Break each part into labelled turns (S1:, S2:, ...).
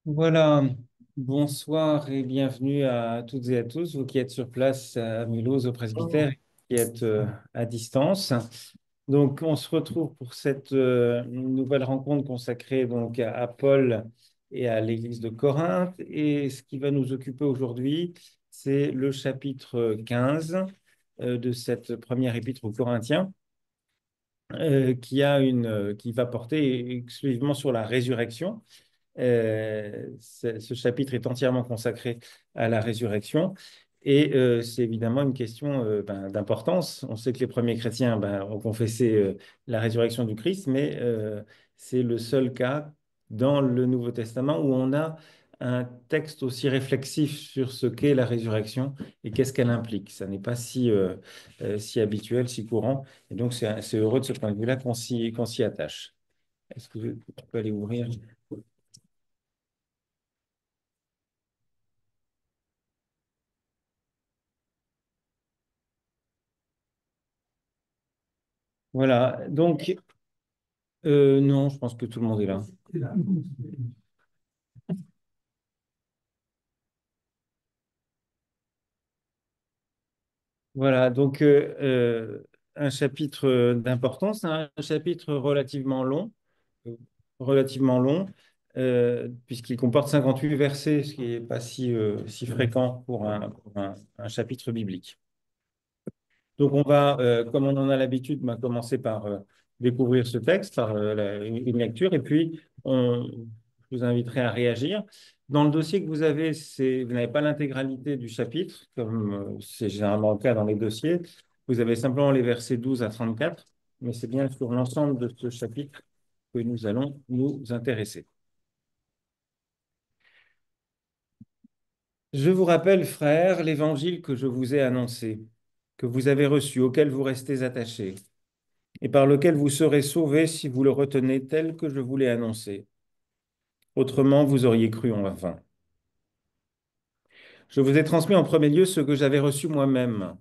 S1: Voilà, bonsoir et bienvenue à toutes et à tous, vous qui êtes sur place à Mulhouse au presbytère et qui êtes à distance. Donc, on se retrouve pour cette nouvelle rencontre consacrée donc à Paul et à l'Église de Corinthe. Et ce qui va nous occuper aujourd'hui, c'est le chapitre 15 de cette première épître aux Corinthiens, qui va porter exclusivement sur la résurrection. Ce chapitre est entièrement consacré à la résurrection et c'est évidemment une question d'importance. On sait que les premiers chrétiens ont confessé la résurrection du Christ, mais c'est le seul cas dans le Nouveau Testament où on a un texte aussi réflexif sur ce qu'est la résurrection et qu'est-ce qu'elle implique. Ça n'est pas si habituel, si courant, et donc c'est heureux de ce point de vue-là qu'on s'y attache. Est-ce que tu peux aller ouvrir? Voilà, donc non, je pense que tout le monde est là. Voilà, donc un chapitre d'importance, hein, un chapitre euh, relativement long, puisqu'il comporte 58 versets, ce qui n'est pas si fréquent pour un chapitre biblique. Donc, on va, comme on en a l'habitude, commencer par découvrir ce texte, par une lecture, et puis je vous inviterai à réagir. Dans le dossier que vous avez, vous n'avez pas l'intégralité du chapitre, comme c'est généralement le cas dans les dossiers. Vous avez simplement les versets 12 à 34, mais c'est bien sur l'ensemble de ce chapitre que nous allons nous intéresser. Je vous rappelle, frères, l'évangile que je vous ai annoncé, que vous avez reçu, auquel vous restez attachés et par lequel vous serez sauvés si vous le retenez tel que je vous l'ai annoncé. Autrement, vous auriez cru en vain. Je vous ai transmis en premier lieu ce que j'avais reçu moi-même.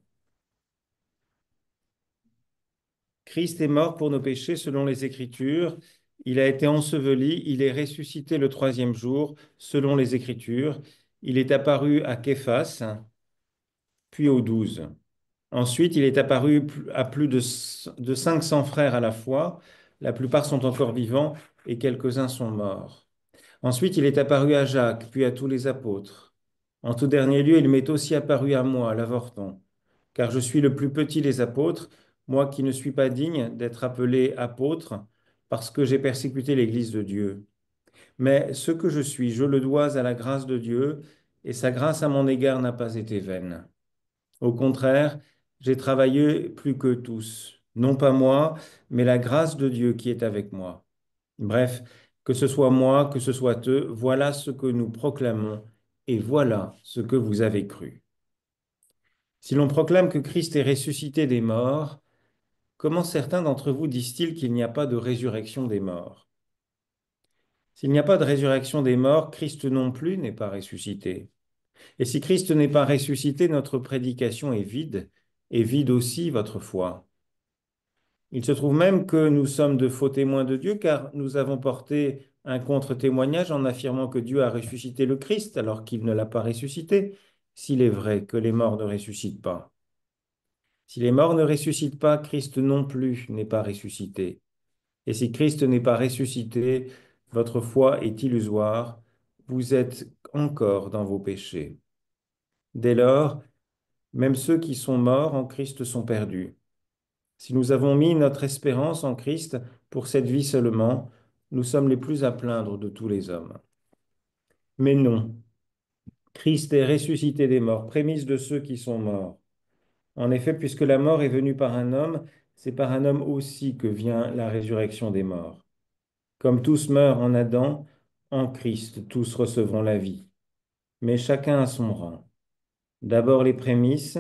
S1: Christ est mort pour nos péchés selon les Écritures. Il a été enseveli, il est ressuscité le troisième jour selon les Écritures. Il est apparu à Képhas, puis aux 12. Ensuite, il est apparu à plus de 500 frères à la fois. La plupart sont encore vivants et quelques-uns sont morts. Ensuite, il est apparu à Jacques, puis à tous les apôtres. En tout dernier lieu, il m'est aussi apparu à moi, l'avorton, car je suis le plus petit des apôtres, moi qui ne suis pas digne d'être appelé apôtre, parce que j'ai persécuté l'Église de Dieu. Mais ce que je suis, je le dois à la grâce de Dieu, et sa grâce à mon égard n'a pas été vaine. Au contraire, j'ai travaillé plus que tous, non pas moi, mais la grâce de Dieu qui est avec moi. Bref, que ce soit moi, que ce soit eux, voilà ce que nous proclamons et voilà ce que vous avez cru. Si l'on proclame que Christ est ressuscité des morts, comment certains d'entre vous disent-ils qu'il n'y a pas de résurrection des morts? S'il n'y a pas de résurrection des morts, Christ non plus n'est pas ressuscité. Et si Christ n'est pas ressuscité, notre prédication est vide, et vide aussi votre foi. Il se trouve même que nous sommes de faux témoins de Dieu, car nous avons porté un contre-témoignage en affirmant que Dieu a ressuscité le Christ alors qu'il ne l'a pas ressuscité, s'il est vrai que les morts ne ressuscitent pas. Si les morts ne ressuscitent pas, Christ non plus n'est pas ressuscité. Et si Christ n'est pas ressuscité, votre foi est illusoire, vous êtes encore dans vos péchés. Dès lors, même ceux qui sont morts en Christ sont perdus. Si nous avons mis notre espérance en Christ pour cette vie seulement, nous sommes les plus à plaindre de tous les hommes. Mais non, Christ est ressuscité des morts, prémisse de ceux qui sont morts. En effet, puisque la mort est venue par un homme, c'est par un homme aussi que vient la résurrection des morts. Comme tous meurent en Adam, en Christ tous recevront la vie, mais chacun à son rang. D'abord les prémices,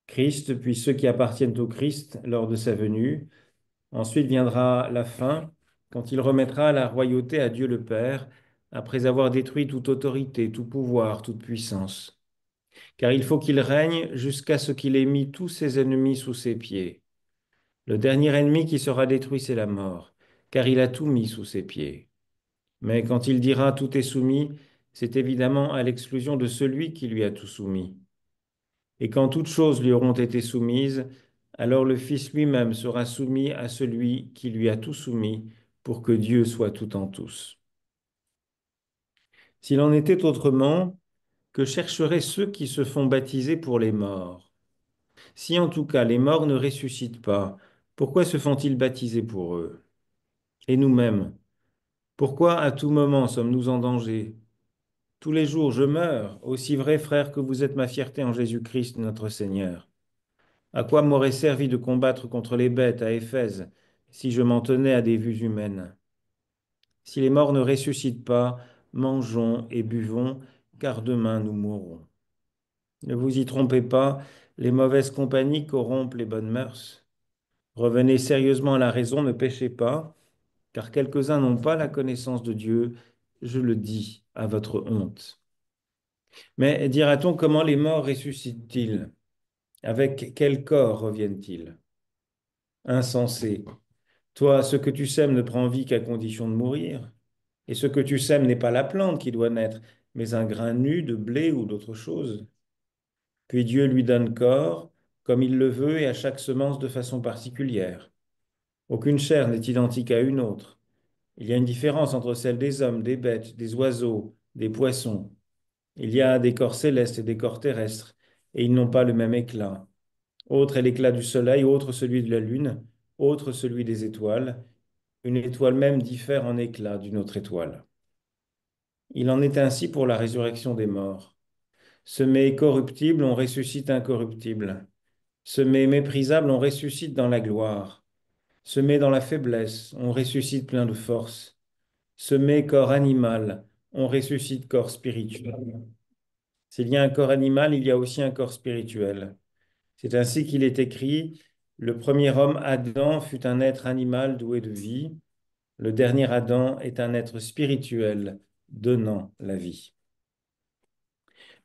S1: Christ, puis ceux qui appartiennent au Christ lors de sa venue. Ensuite viendra la fin, quand il remettra la royauté à Dieu le Père, après avoir détruit toute autorité, tout pouvoir, toute puissance. Car il faut qu'il règne jusqu'à ce qu'il ait mis tous ses ennemis sous ses pieds. Le dernier ennemi qui sera détruit, c'est la mort, car il a tout mis sous ses pieds. Mais quand il dira tout est soumis, c'est évidemment à l'exclusion de celui qui lui a tout soumis. Et quand toutes choses lui auront été soumises, alors le Fils lui-même sera soumis à celui qui lui a tout soumis, pour que Dieu soit tout en tous. S'il en était autrement, que chercheraient ceux qui se font baptiser pour les morts? Si en tout cas les morts ne ressuscitent pas, pourquoi se font-ils baptiser pour eux? Et nous-mêmes, pourquoi à tout moment sommes-nous en danger? Tous les jours je meurs, aussi vrai frère que vous êtes ma fierté en Jésus-Christ notre Seigneur. À quoi m'aurait servi de combattre contre les bêtes à Éphèse si je m'en tenais à des vues humaines? Si les morts ne ressuscitent pas, mangeons et buvons, car demain nous mourrons. Ne vous y trompez pas, les mauvaises compagnies corrompent les bonnes mœurs. Revenez sérieusement à la raison, ne péchez pas, car quelques-uns n'ont pas la connaissance de Dieu, je le dis à votre honte. Mais dira-t-on comment les morts ressuscitent-ils? Avec quel corps reviennent-ils? Insensé. Toi, ce que tu sèmes ne prend vie qu'à condition de mourir. Et ce que tu sèmes n'est pas la plante qui doit naître, mais un grain nu de blé ou d'autre chose. Puis Dieu lui donne corps, comme il le veut, et à chaque semence de façon particulière. Aucune chair n'est identique à une autre. Il y a une différence entre celle des hommes, des bêtes, des oiseaux, des poissons. Il y a des corps célestes et des corps terrestres, et ils n'ont pas le même éclat. Autre est l'éclat du soleil, autre celui de la lune, autre celui des étoiles. Une étoile même diffère en éclat d'une autre étoile. Il en est ainsi pour la résurrection des morts. Semé corruptible, on ressuscite incorruptible. Semé méprisable, on ressuscite dans la gloire. Semé dans la faiblesse, on ressuscite plein de force. Semé corps animal, on ressuscite corps spirituel. S'il y a un corps animal, il y a aussi un corps spirituel. C'est ainsi qu'il est écrit, le premier homme, Adam, fut un être animal doué de vie. Le dernier Adam est un être spirituel donnant la vie.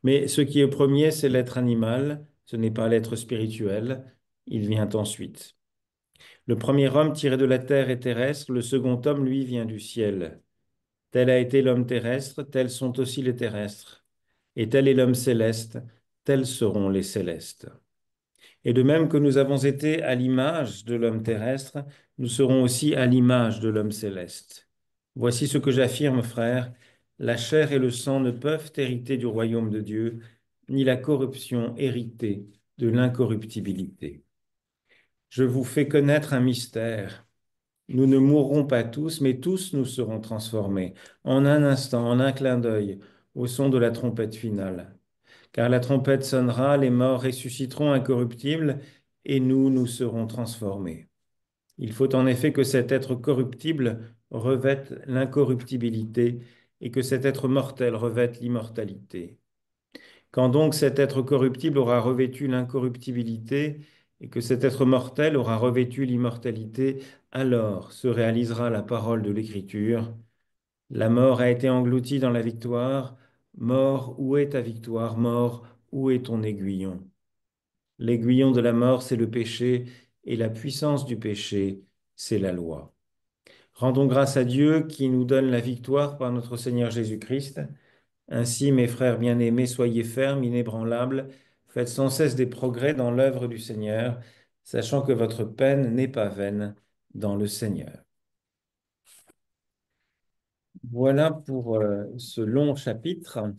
S1: Mais ce qui est premier, c'est l'être animal, ce n'est pas l'être spirituel, il vient ensuite. Le premier homme tiré de la terre est terrestre, le second homme, lui, vient du ciel. Tel a été l'homme terrestre, tels sont aussi les terrestres. Et tel est l'homme céleste, tels seront les célestes. Et de même que nous avons été à l'image de l'homme terrestre, nous serons aussi à l'image de l'homme céleste. Voici ce que j'affirme, frères, la chair et le sang ne peuvent hériter du royaume de Dieu, ni la corruption hériter de l'incorruptibilité. Je vous fais connaître un mystère. Nous ne mourrons pas tous, mais tous nous serons transformés, en un instant, en un clin d'œil, au son de la trompette finale. Car la trompette sonnera, les morts ressusciteront incorruptibles, et nous serons transformés. Il faut en effet que cet être corruptible revête l'incorruptibilité, et que cet être mortel revête l'immortalité. Quand donc cet être corruptible aura revêtu l'incorruptibilité, et que cet être mortel aura revêtu l'immortalité, alors se réalisera la parole de l'Écriture. La mort a été engloutie dans la victoire. Mort, où est ta victoire? Mort, où est ton aiguillon? L'aiguillon de la mort, c'est le péché, et la puissance du péché, c'est la loi. Rendons grâce à Dieu qui nous donne la victoire par notre Seigneur Jésus-Christ. Ainsi, mes frères bien-aimés, soyez fermes, inébranlables, faites sans cesse des progrès dans l'œuvre du Seigneur, sachant que votre peine n'est pas vaine dans le Seigneur. Voilà pour ce long chapitre,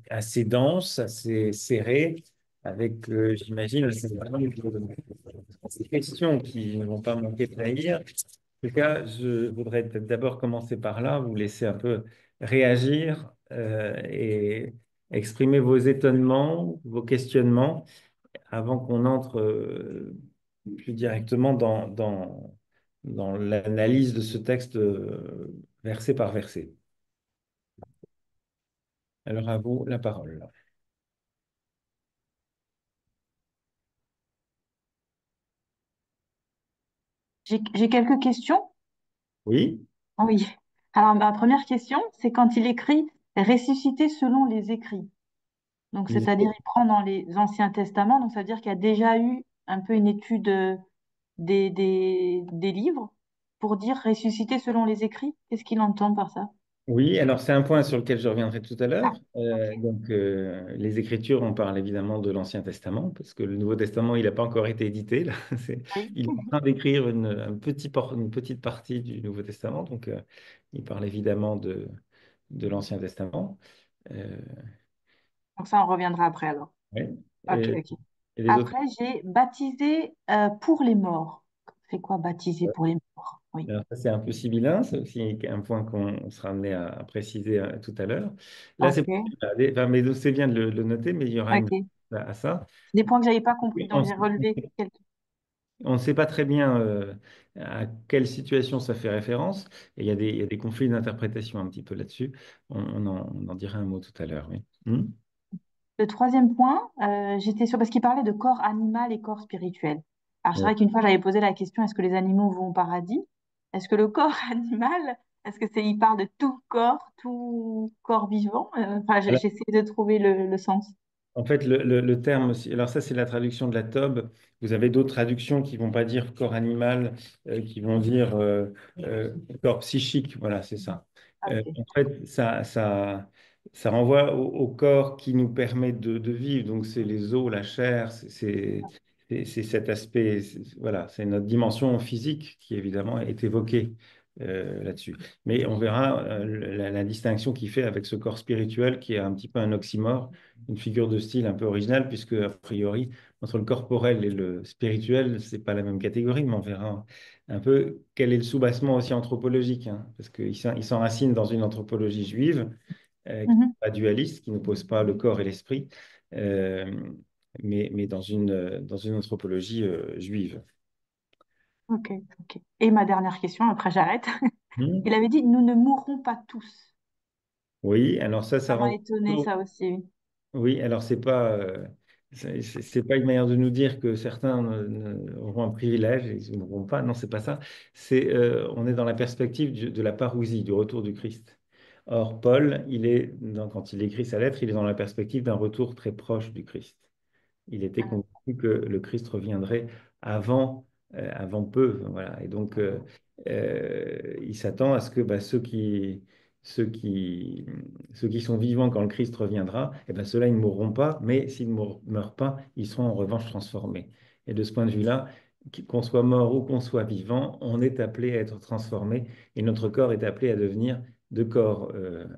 S1: assez dense, assez serré, avec, j'imagine, un certain nombre de questions qui ne vont pas manquer de jaillir. En tout cas, je voudrais peut-être d'abord commencer par là, vous laisser un peu réagir et exprimer vos étonnements, vos questionnements, avant qu'on entre plus directement dans l'analyse de ce texte verset par verset. Alors à vous la parole.
S2: J'ai quelques questions.
S1: Oui,
S2: Oui. Alors, ma première question, c'est quand il écrit ressuscité selon les écrits. Donc, c'est-à-dire, il prend dans les Anciens Testaments, donc ça veut dire qu'il y a déjà eu un peu une étude des livres pour dire ressuscité selon les écrits. Qu'est-ce qu'il entend par ça?
S1: Oui, alors c'est un point sur lequel je reviendrai tout à l'heure.
S2: Ah, ok.
S1: Les Écritures, on parle évidemment de l'Ancien Testament, parce que le Nouveau Testament, il n'a pas encore été édité, là.
S2: Oui.
S1: Il est en train d'écrire une petite partie du Nouveau Testament, il parle évidemment de l'Ancien Testament. Euh,
S2: Donc ça, on reviendra après alors.
S1: ouais.
S2: Ok,
S1: Et,
S2: ok.
S1: et les autres.
S2: Après, j'ai baptisé pour les morts. C'est quoi baptiser pour les morts? Oui.
S1: Alors, ça, c'est un peu sibyllin, c'est aussi un point qu'on sera amené à préciser tout à l'heure. Là, c'est
S2: Ok,
S1: enfin, mais c'est bien de le noter, mais il y aura une
S2: ok.
S1: à ça.
S2: C'est des points que j'avais pas compris,
S1: Oui,
S2: donc j'ai relevé quelques.
S1: on ne sait pas très bien à quelle situation ça fait référence, et il y a des conflits d'interprétation un petit peu là-dessus. On en dira un mot tout à l'heure, oui.
S2: Le troisième point, j'étais sûre, parce qu'il parlait de corps animal et corps spirituel. Alors, c'est
S1: Ouais.
S2: vrai qu'une fois, j'avais posé la question, est-ce que les animaux vont au paradis? Est-ce que le corps animal, est-ce que il parle de tout corps vivant? Enfin, j'essaie de trouver le sens.
S1: En fait, le terme, alors ça c'est la traduction de la Tob. Vous avez d'autres traductions qui vont pas dire corps animal, qui vont dire corps psychique. Voilà, c'est ça.
S2: Ok.
S1: En fait, ça renvoie au corps qui nous permet de vivre. Donc c'est les os, la chair, c'est cet aspect. Voilà, c'est notre dimension physique qui évidemment est évoquée là-dessus. Mais on verra la distinction qu'il fait avec ce corps spirituel qui est un petit peu un oxymore, une figure de style un peu originale, puisque a priori, entre le corporel et le spirituel, c'est pas la même catégorie, mais on verra un peu quel est le soubassement aussi anthropologique, hein, parce qu'il s'enracine dans une anthropologie juive qui n'est
S2: Mhm.
S1: pas dualiste, qui n'oppose pas le corps et l'esprit, euh, mais dans une anthropologie juive.
S2: Ok, ok. Et ma dernière question, après j'arrête.
S1: Hmm.
S2: Il avait dit, nous ne mourrons pas tous.
S1: Oui, alors
S2: Ça
S1: ça
S2: m'a
S1: rend.
S2: étonné, ça aussi. Oui.
S1: Oui, alors c'est pas une manière de nous dire que certains auront un privilège et ils n'auront pas. Non, c'est pas ça. On est dans la perspective de la parousie, du retour du Christ. Or, Paul, quand il écrit sa lettre, il est dans la perspective d'un retour très proche du Christ. Il était convaincu que le Christ reviendrait avant peu. Voilà. Et donc, il s'attend à ce que ceux qui, ceux qui sont vivants quand le Christ reviendra, eh ben, ceux-là, ils ne mourront pas, mais s'ils ne meurent pas, ils seront en revanche transformés. Et de ce point de vue-là, qu'on soit mort ou qu'on soit vivant, on est appelé à être transformé et notre corps est appelé à devenir de corps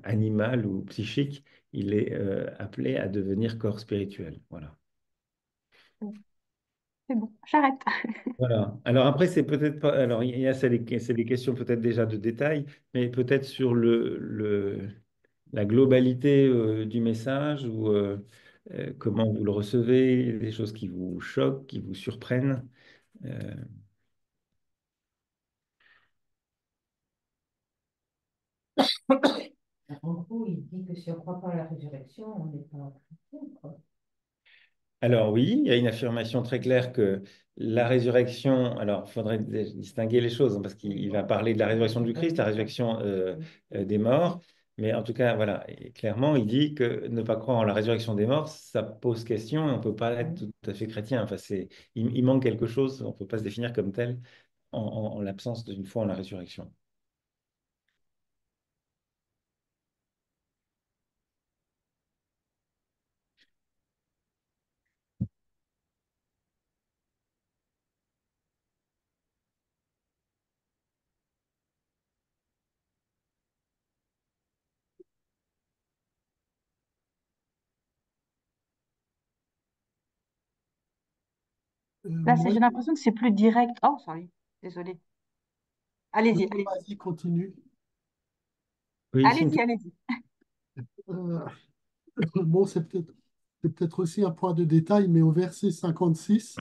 S1: animal ou psychique, il est appelé à devenir corps spirituel. Voilà.
S2: C'est bon, j'arrête.
S1: Voilà. Alors après, c'est peut-être pas. Alors, il y a c'est des questions peut-être déjà de détail, mais peut-être sur la globalité du message ou comment vous le recevez, des choses qui vous choquent, qui vous surprennent. Euh,
S3: En gros, il dit que si on ne croit pas à la résurrection, on n'est pas chrétien, quoi.
S1: Alors oui, il y a une affirmation très claire que la résurrection, alors il faudrait distinguer les choses, hein, parce qu'il va parler de la résurrection du Christ, la résurrection des morts, mais en tout cas, voilà, et clairement, il dit que ne pas croire en la résurrection des morts, ça pose question et on ne peut pas être tout à fait chrétien. Enfin, il manque quelque chose, on ne peut pas se définir comme tel en l'absence d'une foi en la résurrection.
S2: Là,
S4: Moi,
S2: j'ai l'impression que c'est plus direct. Oh, sorry, désolée.
S4: non,
S2: Allez-y, allez-y.
S4: vas-y, continue.
S1: Oui,
S2: Allez-y, allez-y.
S4: Euh, bon, c'est peut-être aussi un point de détail, mais au verset 56,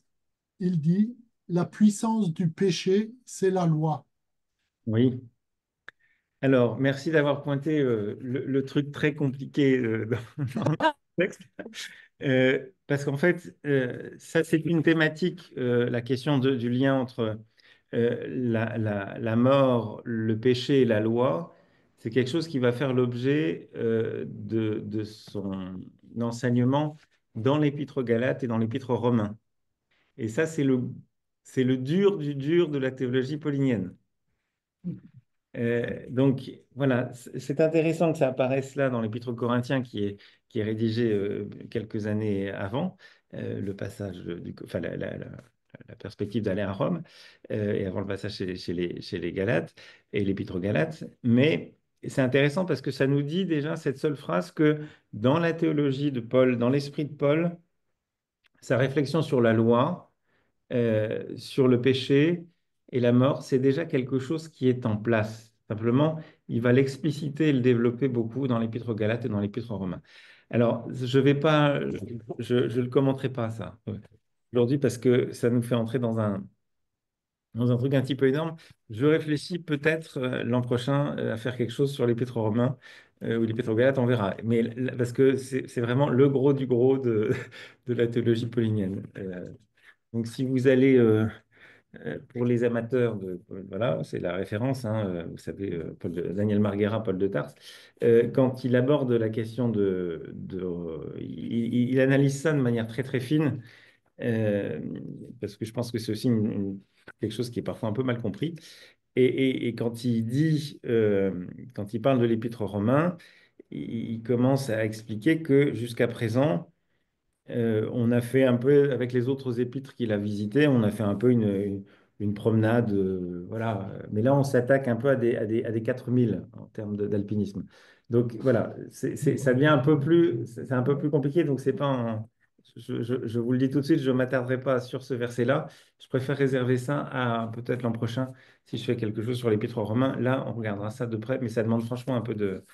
S4: il dit, la puissance du péché, c'est la loi.
S1: oui. Alors, merci d'avoir pointé le truc très compliqué dans le texte. Parce qu'en fait, ça, c'est une thématique, la question du lien entre la mort, le péché et la loi. C'est quelque chose qui va faire l'objet de son enseignement dans l'Épître aux Galates et dans l'Épître aux Romains. Et ça, c'est le dur du dur de la théologie paulinienne. Donc voilà, c'est intéressant que ça apparaisse là dans l'Épître aux Corinthiens qui est rédigé quelques années avant le passage, enfin la perspective d'aller à Rome et avant le passage chez les Galates et l'Épître aux Galates. Mais c'est intéressant parce que ça nous dit déjà cette seule phrase que dans la théologie de Paul, dans l'esprit de Paul, sa réflexion sur la loi, sur le péché et la mort, c'est déjà quelque chose qui est en place. Simplement, il va l'expliciter et le développer beaucoup dans l'Épître aux Galates et dans l'Épître aux Romains. Alors, je vais pas, je le commenterai pas ça aujourd'hui parce que ça nous fait entrer dans un truc un petit peu énorme. Je réfléchis peut-être l'an prochain à faire quelque chose sur l'Épître aux Romains ou l'Épître aux Galates, on verra. Mais parce que c'est vraiment le gros du gros de, de la théologie paulinienne. Donc, si vous allez pour les amateurs de, voilà, c'est la référence, hein, vous savez, Daniel Marguera, Paul de Tarse, quand il aborde la question il analyse ça de manière très très fine, euh, parce que je pense que c'est aussi quelque chose qui est parfois un peu mal compris. Et quand il dit, quand il parle de l'Épître aux Romains, il commence à expliquer que jusqu'à présent, on a fait un peu, avec les autres épîtres qu'il a visités, on a fait un peu une promenade, voilà. Mais là, on s'attaque un peu à des 4000 en termes d'alpinisme. Donc voilà, ça devient un peu plus, c'est un peu plus compliqué. Donc c'est pas je vous le dis tout de suite, je ne m'attarderai pas sur ce verset-là. Je préfère réserver ça à peut-être l'an prochain, si je fais quelque chose sur l'épître aux Romains. Là, on regardera ça de près, mais ça demande franchement un peu de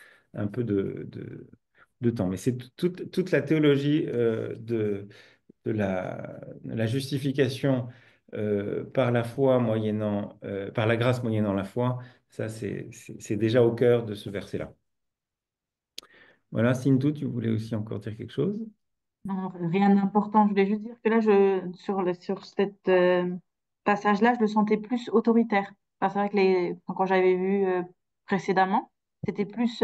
S1: temps. Mais c'est toute la théologie de la justification par la foi par la grâce moyennant la foi. Ça, c'est déjà au cœur de ce verset-là. Voilà, Sintou, tu voulais aussi encore dire quelque chose?
S2: Non, rien d'important. Je voulais juste dire que là, sur cet passage-là, je le sentais plus autoritaire. Enfin, c'est vrai que quand j'avais vu précédemment, c'était plus,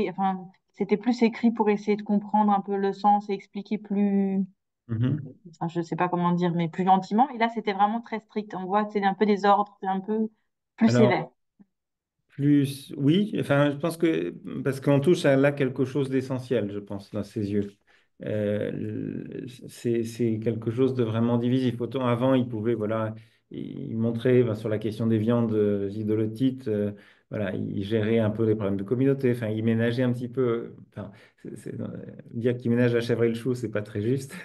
S2: enfin, c'était plus écrit pour essayer de comprendre un peu le sens et expliquer plus,
S1: Mhm.
S2: enfin, je sais pas comment dire, mais plus gentiment. Et là, c'était vraiment très strict. On voit que c'est un peu des ordres, c'est un peu plus
S1: Alors,
S2: sévère.
S1: plus, oui, enfin, je pense que, parce qu'on touche à là quelque chose d'essentiel, je pense, dans ses yeux. C'est quelque chose de vraiment divisif. Autant avant, il pouvait, voilà, il montrait ben, sur la question des viandes idolotiques, voilà, il gérait un peu les problèmes de communauté, enfin, il ménageait un petit peu, enfin, dire qu'il ménage la chèvre et le chou, c'est pas très juste,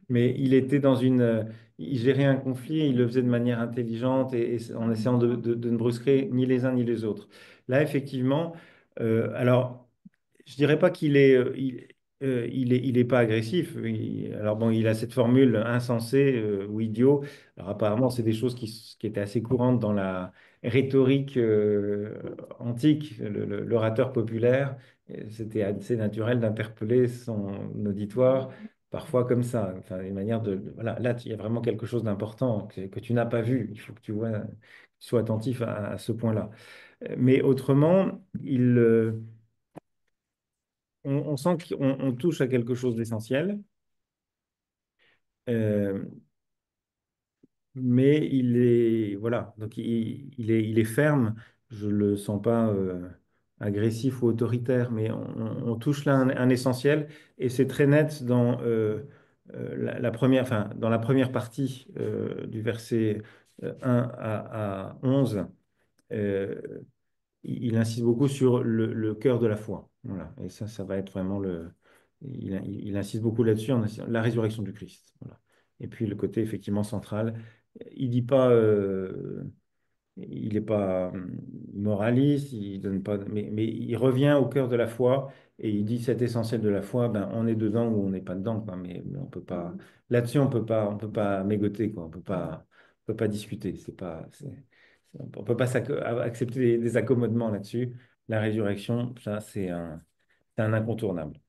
S1: mais il gérait un conflit, il le faisait de manière intelligente et en essayant de ne brusquer ni les uns ni les autres. Là, effectivement, alors, je dirais pas qu'il est pas agressif. Alors bon, il a cette formule insensée ou idiot. Alors apparemment, c'est des choses qui étaient assez courantes dans la rhétorique antique, l'orateur populaire. C'était assez naturel d'interpeller son auditoire, parfois comme ça. Enfin, une manière voilà, là, il y a vraiment quelque chose d'important que tu n'as pas vu. Il faut que tu vois, tu sois attentif à ce point-là. Mais autrement, on sent qu'on touche à quelque chose d'essentiel, euh, mais voilà, donc il est ferme. Je le sens pas agressif ou autoritaire, mais on touche là un essentiel, et c'est très net dans la première, enfin, dans la première partie du verset 1 à 11. euh, il insiste beaucoup sur le cœur de la foi. Voilà. Et ça va être vraiment il insiste beaucoup là-dessus, la résurrection du Christ. Voilà. Et puis le côté effectivement central, il dit pas, il n'est pas moraliste, il donne pas, mais il revient au cœur de la foi et il dit cet essentiel de la foi, ben on est dedans ou on n'est pas dedans, quoi. Mais on peut pas, là-dessus on peut pas mégoter, quoi. On peut pas discuter. On peut pas accepter des accommodements là-dessus. La résurrection, ça c'est un incontournable.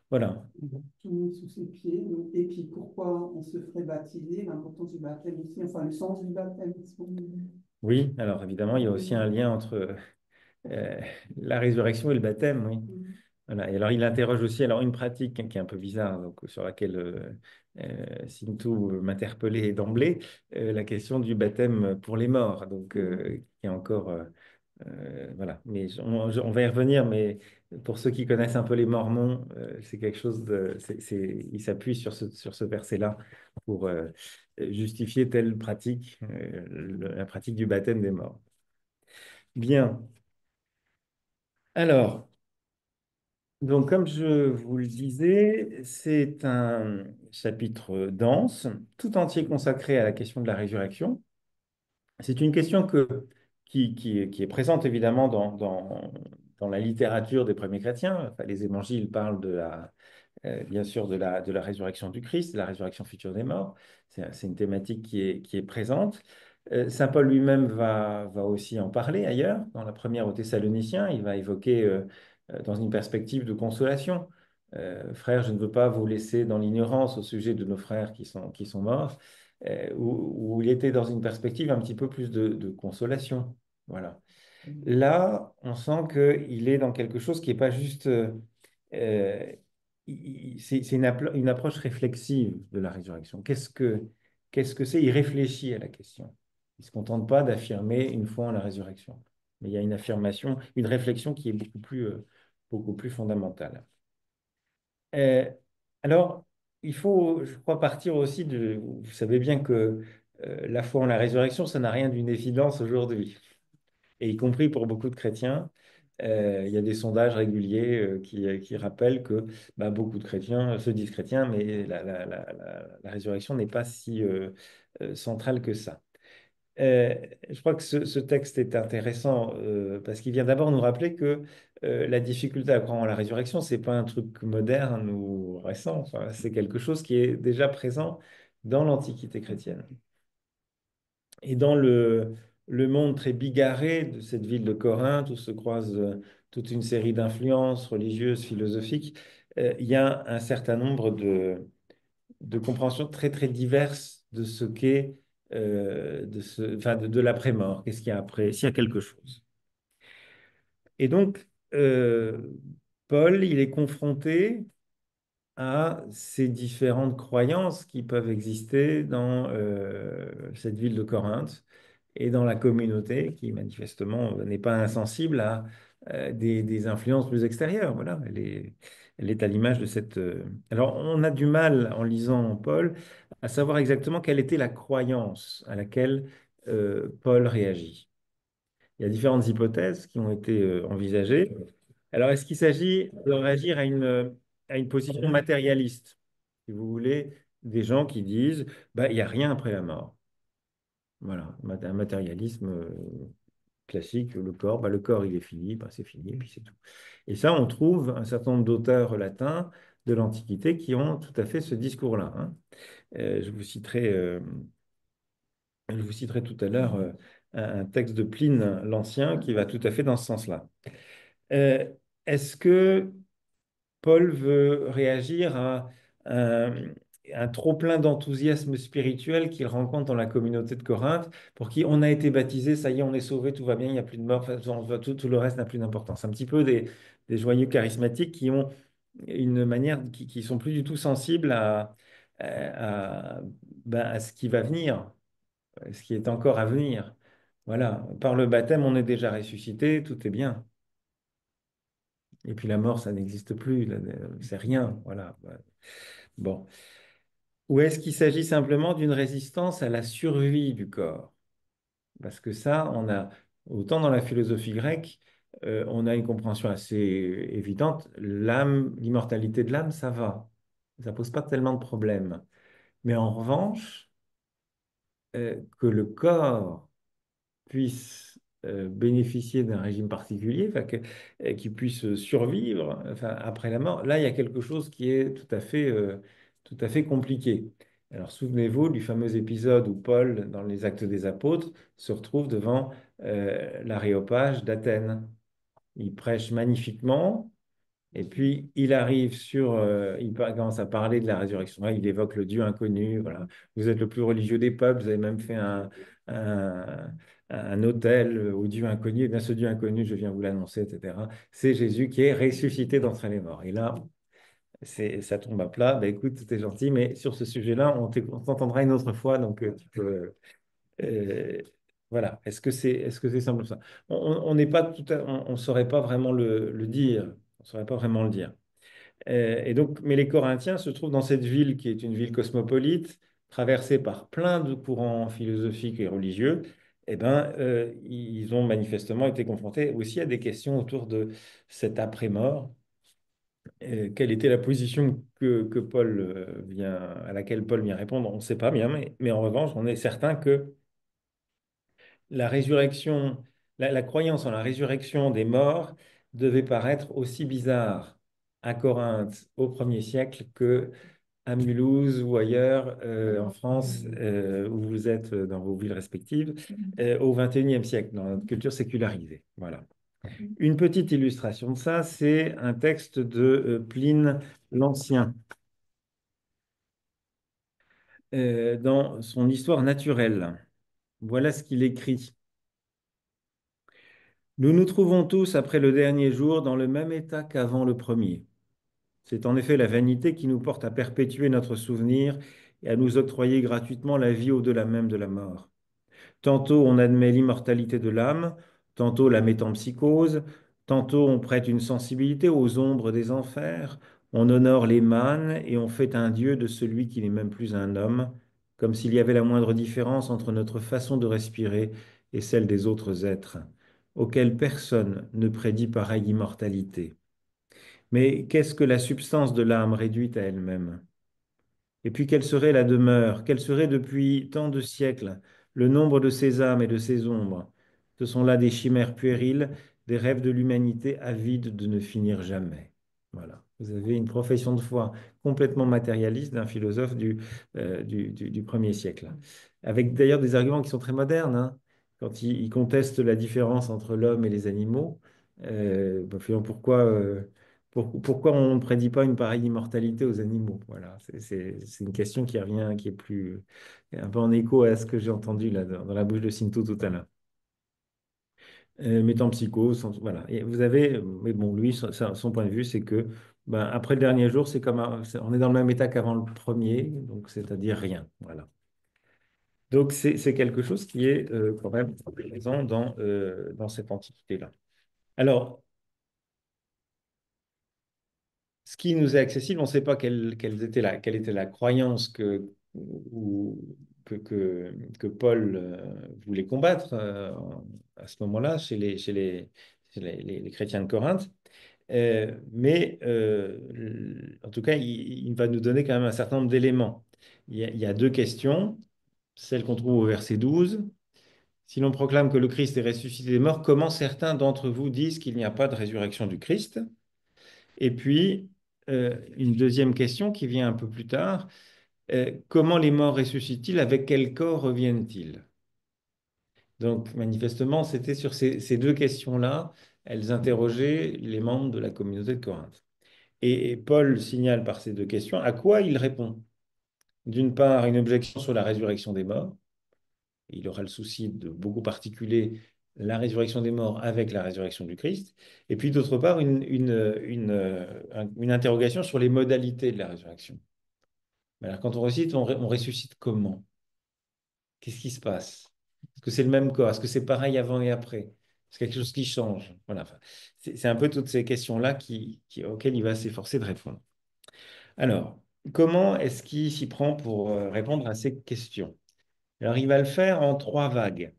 S1: Voilà.
S5: Donc, tout le monde sous ses pieds. Et puis, pourquoi on se ferait baptiser? L'importance du baptême aussi, enfin, le sens du baptême.
S1: Oui, alors évidemment, il y a aussi un lien entre la résurrection et le baptême, oui. Voilà. Et alors, il interroge aussi alors, une pratique qui est un peu bizarre, donc, sur laquelle Sintou m'interpellait d'emblée, la question du baptême pour les morts, donc, qui est encore... voilà, mais on va y revenir, mais pour ceux qui connaissent un peu les Mormons, c'est quelque chose de... ils s'appuient sur ce verset-là pour justifier telle pratique, la pratique du baptême des morts. Bien. Alors, donc, comme je vous le disais, c'est un chapitre dense, tout entier consacré à la question de la résurrection. C'est une question qui est présente évidemment dans la littérature des premiers chrétiens. Enfin, les évangiles parlent bien sûr de la résurrection du Christ, de la résurrection future des morts. C'est une thématique qui est présente. Saint Paul lui-même va aussi en parler ailleurs. Dans la première aux Thessaloniciens, il va évoquer dans une perspective de consolation. Frères, je ne veux pas vous laisser dans l'ignorance au sujet de nos frères qui sont morts, où il était dans une perspective un petit peu plus de consolation. Voilà. Là, on sent qu'il est dans quelque chose qui n'est pas juste... euh, c'est une approche réflexive de la résurrection. Qu'est-ce que c'est? Il réfléchit à la question. Il ne se contente pas d'affirmer une foi en la résurrection. Mais il y a une affirmation, une réflexion qui est beaucoup plus fondamentale. Euh, alors, il faut, je crois, partir aussi de... Vous savez bien que la foi en la résurrection, ça n'a rien d'une évidence aujourd'hui, et y compris pour beaucoup de chrétiens. Il y a des sondages réguliers qui rappellent que bah, beaucoup de chrétiens se disent chrétiens, mais la résurrection n'est pas si centrale que ça. Euh, je crois que ce texte est intéressant parce qu'il vient d'abord nous rappeler que la difficulté à croire en la résurrection, c'est pas un truc moderne ou récent, enfin, c'est quelque chose qui est déjà présent dans l'Antiquité chrétienne. Et dans le monde très bigarré de cette ville de Corinthe, où se croisent toute une série d'influences religieuses, philosophiques, il y a un certain nombre de compréhensions très, très diverses de ce qu'est enfin, de l'après-mort. Qu'est-ce qu'il y a après, s'il y a quelque chose. Et donc, Paul, il est confronté à ces différentes croyances qui peuvent exister dans cette ville de Corinthe et dans la communauté qui manifestement n'est pas insensible à des influences plus extérieures. Voilà, elle est à l'image de cette... Alors, on a du mal en lisant Paul à savoir exactement quelle était la croyance à laquelle Paul réagit. Il y a différentes hypothèses qui ont été envisagées. Alors, est-ce qu'il s'agit de réagir à une position matérialiste, si vous voulez, des gens qui disent, bah, il n'y a rien après la mort. Voilà, un matérialisme classique, le corps, bah, le corps, il est fini, bah, c'est fini, et puis c'est tout. Et ça, on trouve un certain nombre d'auteurs latins de l'Antiquité qui ont tout à fait ce discours-là, hein. Je vous citerai tout à l'heure un texte de Pline l'Ancien qui va tout à fait dans ce sens-là. Euh, Est-ce que Paul veut réagir à un, un trop-plein d'enthousiasme spirituel qu'il rencontre dans la communauté de Corinthe, pour qui on a été baptisé, ça y est, on est sauvé, tout va bien, il n'y a plus de mort, enfin, tout le reste n'a plus d'importance. Un petit peu des joyeux charismatiques qui ont une manière, qui sont plus du tout sensibles à ce qui va venir, ce qui est encore à venir. Voilà, par le baptême, on est déjà ressuscité, tout est bien. Et puis la mort, ça n'existe plus, c'est rien. Voilà. Bon. Ou est-ce qu'il s'agit simplement d'une résistance à la survie du corps? Parce que ça, on a, autant dans la philosophie grecque, on a une compréhension assez évidente. L'âme, l'immortalité de l'âme, ça va. Ça pose pas tellement de problèmes. Mais en revanche, que le corps puisse bénéficier d'un régime particulier, enfin, qu'il puisse survivre enfin, après la mort, là, il y a quelque chose qui est tout à fait compliqué. Alors, souvenez-vous du fameux épisode où Paul, dans les Actes des Apôtres, se retrouve devant l'Aréopage d'Athènes. Il prêche magnifiquement, et puis, il arrive commence à parler de la résurrection. Là, il évoque le Dieu inconnu. Voilà. Vous êtes le plus religieux des peuples. Vous avez même fait un, un autel au Dieu inconnu. Eh bien, ce Dieu inconnu, je viens vous l'annoncer, etc. C'est Jésus qui est ressuscité d'entre les morts. Et là, ça tombe à plat. Ben, écoute, c'était gentil, mais sur ce sujet-là, on t'entendra une autre fois. Donc, tu peux. euh, voilà. Est-ce que c'est simple ça? On n'est pas on saurait pas vraiment le dire. On saurait pas vraiment le dire. Et donc, mais les Corinthiens se trouvent dans cette ville qui est une ville cosmopolite, traversée par plein de courants philosophiques et religieux. Eh ben, ils ont manifestement été confrontés aussi à des questions autour de cet après-mort. Quelle était la position que Paul à laquelle Paul vient répondre? On ne sait pas bien, mais en revanche, on est certain que la résurrection, la croyance en la résurrection des morts devait paraître aussi bizarre à Corinthe au premier siècle que à Mulhouse ou ailleurs en France où vous êtes dans vos villes respectives au XXIe siècle, dans notre culture sécularisée. Voilà. Une petite illustration de ça, c'est un texte de Pline l'Ancien dans son Histoire naturelle. Voilà ce qu'il écrit. Nous nous trouvons tous, après le dernier jour, dans le même état qu'avant le premier. C'est en effet la vanité qui nous porte à perpétuer notre souvenir et à nous octroyer gratuitement la vie au-delà même de la mort. Tantôt on admet l'immortalité de l'âme, tantôt la métempsychose, tantôt on prête une sensibilité aux ombres des enfers, on honore les mânes et on fait un dieu de celui qui n'est même plus un homme, comme s'il y avait la moindre différence entre notre façon de respirer et celle des autres êtres, auxquels personne ne prédit pareille immortalité. Mais qu'est-ce que la substance de l'âme réduite à elle-même? Et puis quelle serait la demeure? Quel serait depuis tant de siècles le nombre de ces âmes et de ces ombres? Ce sont là des chimères puériles, des rêves de l'humanité avides de ne finir jamais. Voilà. Vous avez une profession de foi complètement matérialiste d'un philosophe du premier siècle. Avec d'ailleurs des arguments qui sont très modernes, hein. Quand il conteste la différence entre l'homme et les animaux, finalement, pourquoi on ne prédit pas une pareille immortalité aux animaux? Voilà, c'est une question qui revient, qui est plus un peu en écho à ce que j'ai entendu là dans la bouche de Sinto tout à l'heure. Métempsycho, voilà. Et vous avez, mais bon, lui, son point de vue, c'est que ben, après le dernier jour, on est dans le même état qu'avant le premier, donc c'est-à-dire rien. Voilà. Donc c'est quelque chose qui est quand même présent dans cette antiquité-là. Alors, ce qui nous est accessible, on ne sait pas quelle était la croyance que Paul voulait combattre à ce moment-là chez les chrétiens de Corinthe. En tout cas, il va nous donner quand même un certain nombre d'éléments. Il y a deux questions, celle qu'on trouve au verset 12. Si l'on proclame que le Christ est ressuscité des morts, comment certains d'entre vous disent qu'il n'y a pas de résurrection du Christ? Et puis, une deuxième question qui vient un peu plus tard, comment les morts ressuscitent-ils? Avec quel corps reviennent-ils? Donc, manifestement, c'était sur ces deux questions-là, elles interrogeaient les membres de la communauté de Corinthe. Et Paul signale par ces deux questions à quoi il répond. D'une part, une objection sur la résurrection des morts. Il aura le souci de beaucoup articuler la résurrection des morts avec la résurrection du Christ. Et puis d'autre part, une interrogation sur les modalités de la résurrection. Alors, quand on ressuscite, on ressuscite comment? Qu'est-ce qui se passe? Est-ce que c'est le même corps? Est-ce que c'est pareil avant et après? Est-ce quelque chose qui change? Voilà. Enfin, c'est un peu toutes ces questions-là auxquelles il va s'efforcer de répondre. Alors, comment est-ce qu'il s'y prend pour répondre à ces questions? Alors, il va le faire en trois vagues.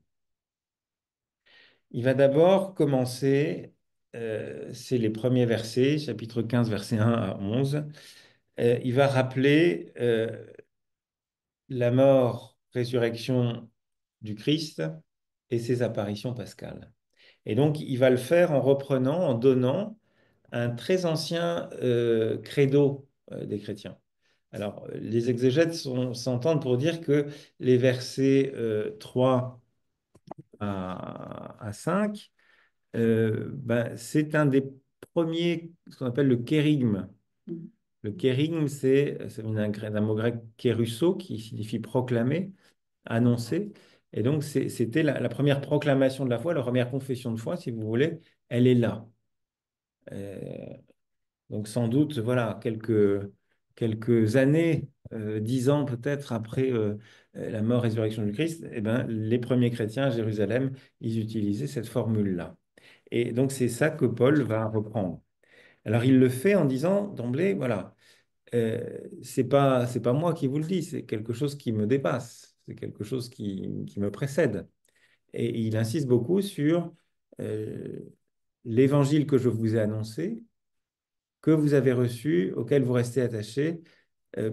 S1: Il va d'abord commencer, c'est les premiers versets, chapitre 15, versets 1 à 11. Il va rappeler la mort, résurrection du Christ et ses apparitions pascales. Et donc, il va le faire en reprenant, en donnant un très ancien credo des chrétiens. Alors, les exégètes s'entendent pour dire que les versets 3 à 5, ben, c'est un des premiers, ce qu'on appelle le kérigme. Le kérigme, c'est un mot grec kérusso qui signifie proclamer, annoncer. Et donc, c'était la première proclamation de la foi, la première confession de foi, si vous voulez, elle est là. Euh, donc, sans doute, voilà, quelques années, 10 ans peut-être après la mort et résurrection du Christ, eh ben, les premiers chrétiens à Jérusalem, ils utilisaient cette formule-là. Et donc, c'est ça que Paul va reprendre. Alors, il le fait en disant d'emblée, voilà, c'est pas moi qui vous le dis, c'est quelque chose qui me dépasse, c'est quelque chose qui me précède. Et il insiste beaucoup sur euh, l'évangile que je vous ai annoncé, que vous avez reçu, auquel vous restez attaché,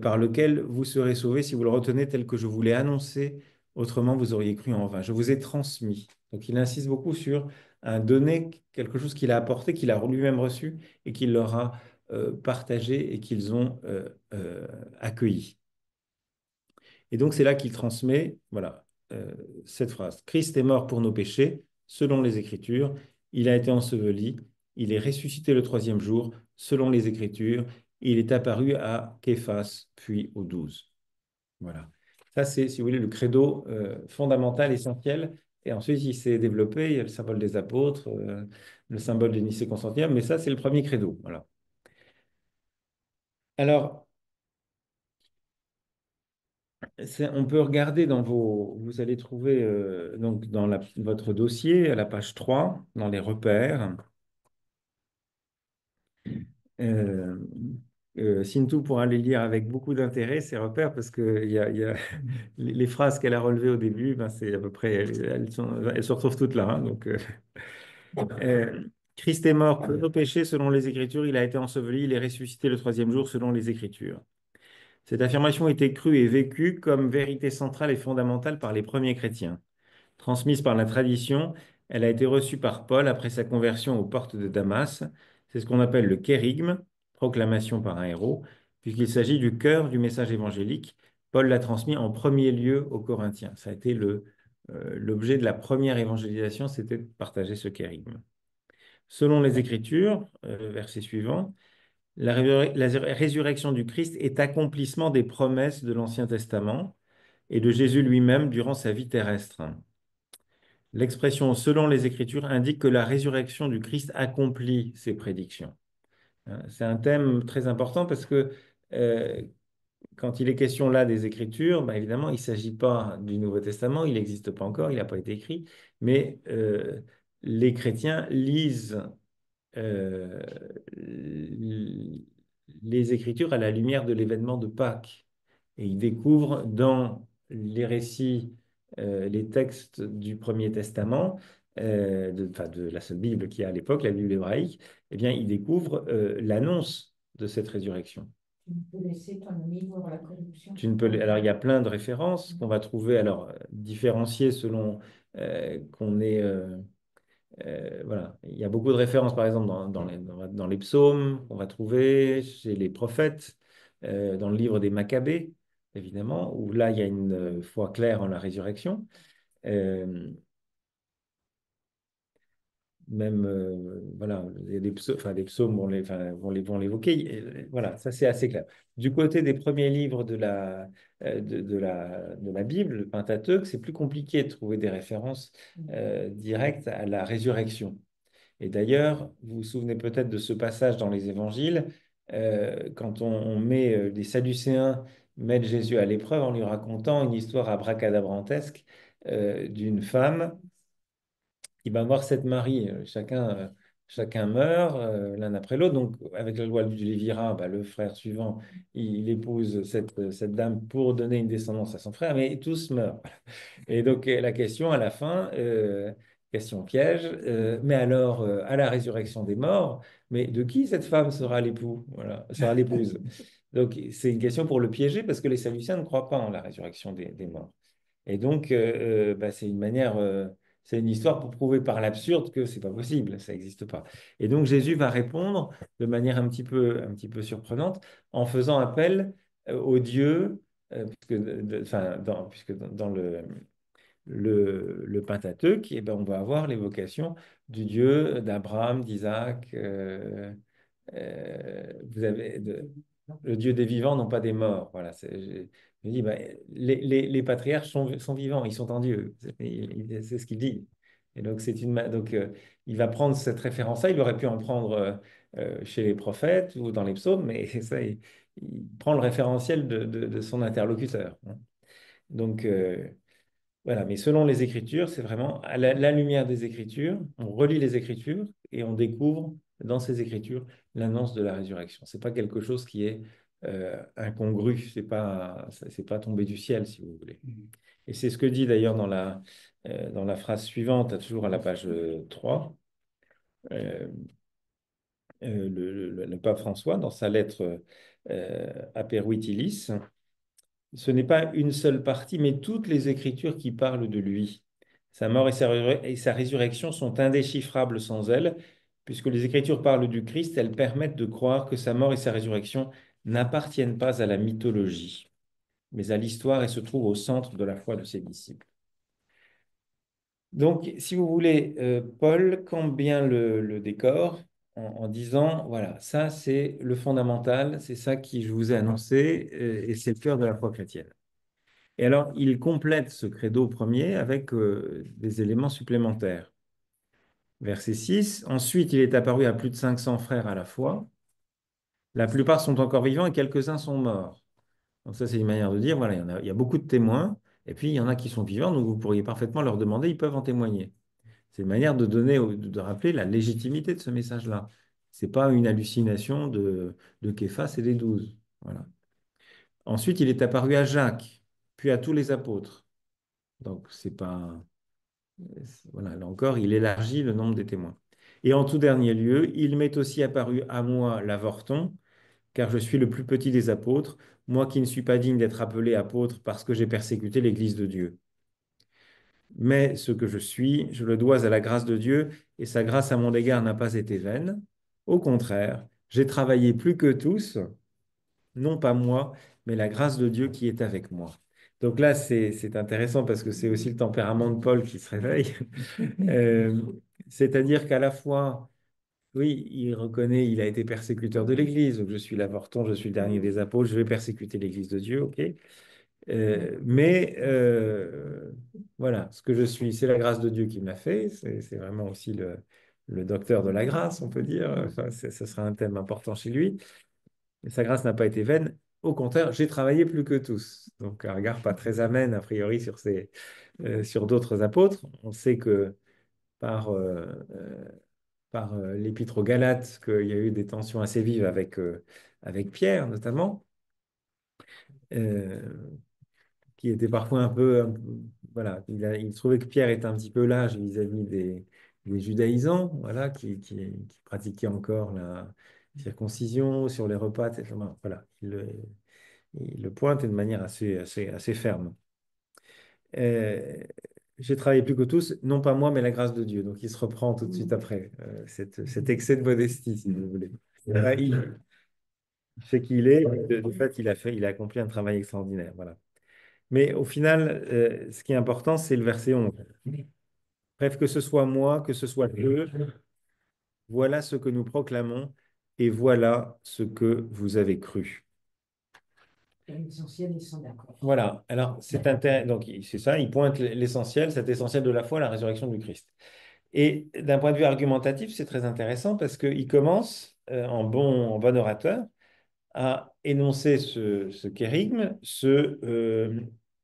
S1: par lequel vous serez sauvés si vous le retenez tel que je vous l'ai annoncé, autrement vous auriez cru en vain. Je vous ai transmis. Donc il insiste beaucoup sur un donné, quelque chose qu'il a apporté, qu'il a lui-même reçu et qu'il leur a partagé et qu'ils ont accueilli. Et donc, c'est là qu'il transmet, voilà, cette phrase. Christ est mort pour nos péchés, selon les Écritures. Il a été enseveli. Il est ressuscité le troisième jour, selon les Écritures. Il est apparu à Képhas, puis aux 12. Voilà. Ça, c'est, si vous voulez, le credo fondamental, essentiel. Et ensuite, il s'est développé. Il y a le symbole des apôtres, le symbole de Nicée-Constantinople. Mais ça, c'est le premier credo. Voilà. Alors, on peut regarder vous allez trouver donc dans votre dossier à la page 3 dans les repères. Euh, Sintou pourra les lire avec beaucoup d'intérêt, ces repères, parce que il y a les phrases qu'elle a relevées au début, ben, c'est à peu près, elles se retrouvent toutes là, hein, donc, euh, Christ est mort pour nos péchés selon les Écritures, il a été enseveli, il est ressuscité le troisième jour selon les Écritures. Cette affirmation était crue et vécue comme vérité centrale et fondamentale par les premiers chrétiens. Transmise par la tradition, elle a été reçue par Paul après sa conversion aux portes de Damas. C'est ce qu'on appelle le kérigme, proclamation par un héros, puisqu'il s'agit du cœur du message évangélique. Paul l'a transmis en premier lieu aux Corinthiens. Ça a été l'objet de la première évangélisation, c'était de partager ce kérigme. Selon les Écritures, verset suivant, la résurrection du Christ est accomplissement des promesses de l'Ancien Testament et de Jésus lui-même durant sa vie terrestre. L'expression selon les Écritures indique que la résurrection du Christ accomplit ses prédictions. Hein, c'est un thème très important parce que euh, quand il est question là des Écritures, ben évidemment, il ne s'agit pas du Nouveau Testament, il n'existe pas encore, il n'a pas été écrit, mais les chrétiens lisent euh, les Écritures à la lumière de l'événement de Pâques. Et ils découvrent dans les récits, les textes du Premier Testament, enfin, de la seule Bible qu'il y a à l'époque, la Bible hébraïque, eh bien, ils découvrent l'annonce de cette résurrection.
S3: Tu peux laisser ton ami voir la corruption.
S1: Alors, il y a plein de références qu'on va trouver, alors, différenciées selon qu'on est... voilà. Il y a beaucoup de références, par exemple, dans les psaumes qu'on va trouver, chez les prophètes, dans le livre des Maccabées, évidemment, où là, il y a une foi claire en la résurrection. Euh, Même, voilà, il y a enfin, des psaumes enfin, vont l'évoquer. Voilà, ça c'est assez clair. Du côté des premiers livres de la Bible, le Pentateuque, c'est plus compliqué de trouver des références directes à la résurrection. Et d'ailleurs, vous vous souvenez peut-être de ce passage dans les évangiles, quand on met les Sadducéens mettent Jésus à l'épreuve en lui racontant une histoire abracadabrantesque d'une femme qui va voir sept maris. Chacun meurt l'un après l'autre. Donc, avec la loi du Lévirat, bah, le frère suivant, il épouse cette dame pour donner une descendance à son frère, mais tous meurent. Et donc, la question à la fin, question piège, mais alors, à la résurrection des morts, mais de qui cette femme sera l'époux? Voilà, sera l'épouse. Donc, c'est une question pour le piéger parce que les Sadducéens ne croient pas en la résurrection des morts. Et donc, bah, c'est une histoire pour prouver par l'absurde que c'est pas possible, ça n'existe pas. Et donc, Jésus va répondre de manière un petit peu surprenante en faisant appel au Dieu, enfin, puisque dans le Pentateuque, eh ben, on va avoir l'évocation du Dieu d'Abraham, d'Isaac. Vous avez le Dieu des vivants, non pas des morts. Voilà, Il dit, bah, les patriarches sont vivants, ils sont en Dieu. C'est ce qu'il dit. Et donc, il va prendre cette référence-là. Il aurait pu en prendre chez les prophètes ou dans les psaumes, mais ça, il prend le référentiel de son interlocuteur, hein. Donc, voilà. Mais selon les Écritures, c'est vraiment à la lumière des Écritures, on relit les Écritures et on découvre dans ces Écritures l'annonce de la résurrection. C'est pas quelque chose qui est incongru, c'est pas tombé du ciel, si vous voulez. Et c'est ce que dit d'ailleurs dans la phrase suivante, toujours à la page 3, euh, le pape François, dans sa lettre Aper Vitilis. Ce n'est pas une seule partie, mais toutes les Écritures qui parlent de lui. Sa mort et sa résurrection sont indéchiffrables sans elle, puisque les Écritures parlent du Christ, elles permettent de croire que sa mort et sa résurrection n'appartiennent pas à la mythologie, mais à l'histoire et se trouvent au centre de la foi de ses disciples. Donc, si vous voulez, Paul campe bien le décor en disant, voilà, ça c'est le fondamental, c'est ça qui je vous ai annoncé, et c'est le cœur de la foi chrétienne. Et alors, il complète ce credo premier avec des éléments supplémentaires. Verset 6, ensuite il est apparu à plus de 500 frères à la fois. La plupart sont encore vivants et quelques-uns sont morts. Donc ça, c'est une manière de dire, voilà, il y a beaucoup de témoins, et puis il y en a qui sont vivants, donc vous pourriez parfaitement leur demander, ils peuvent en témoigner. C'est une manière de donner, de rappeler la légitimité de ce message-là. Ce n'est pas une hallucination de Képhas et des 12. Voilà. Ensuite, il est apparu à Jacques, puis à tous les apôtres. Donc, c'est pas. Voilà, là encore, il élargit le nombre des témoins. Et en tout dernier lieu, il m'est aussi apparu à moi, l'avorton, car je suis le plus petit des apôtres, moi qui ne suis pas digne d'être appelé apôtre parce que j'ai persécuté l'Église de Dieu. Mais ce que je suis, je le dois à la grâce de Dieu, et sa grâce à mon égard n'a pas été vaine. Au contraire, j'ai travaillé plus que tous, non pas moi, mais la grâce de Dieu qui est avec moi. Donc là, c'est intéressant parce que c'est aussi le tempérament de Paul qui se réveille. Euh, C'est-à-dire qu'à la fois, oui, il reconnaît, il a été persécuteur de l'Église, donc je suis l'avorton, je suis le dernier des apôtres, je vais persécuter l'Église de Dieu, ok. Mais voilà, ce que je suis, c'est la grâce de Dieu qui me l'a fait, c'est vraiment aussi le docteur de la grâce, on peut dire. Enfin, ce sera un thème important chez lui. Et sa grâce n'a pas été vaine. Au contraire, j'ai travaillé plus que tous. Donc, un regard pas très amène, a priori, sur d'autres apôtres. On sait que par, l'épître aux Galates, qu'il y a eu des tensions assez vives avec Pierre, notamment, euh, qui était parfois voilà, il trouvait que Pierre était un petit peu lâche vis-à-vis des judaïsants, voilà, qui pratiquaient encore la circoncision sur les repas, etc. Voilà, il le pointe de manière assez ferme. Euh, j'ai travaillé plus que tous, non pas moi, mais la grâce de Dieu. Donc il se reprend tout de suite après cet excès de modestie, si vous voulez. Il fait qui il est, de fait, il a accompli un travail extraordinaire. Voilà. Mais au final, ce qui est important, c'est le verset 11. Bref, que ce soit moi, que ce soit eux, voilà ce que nous proclamons et voilà ce que vous avez cru.
S3: L'essentiel, ils sont d'accord.
S1: Voilà, alors donc c'est ça, il pointe l'essentiel, cet essentiel de la foi, la résurrection du Christ. Et d'un point de vue argumentatif, c'est très intéressant parce qu'il commence en bon orateur à énoncer ce kérigme,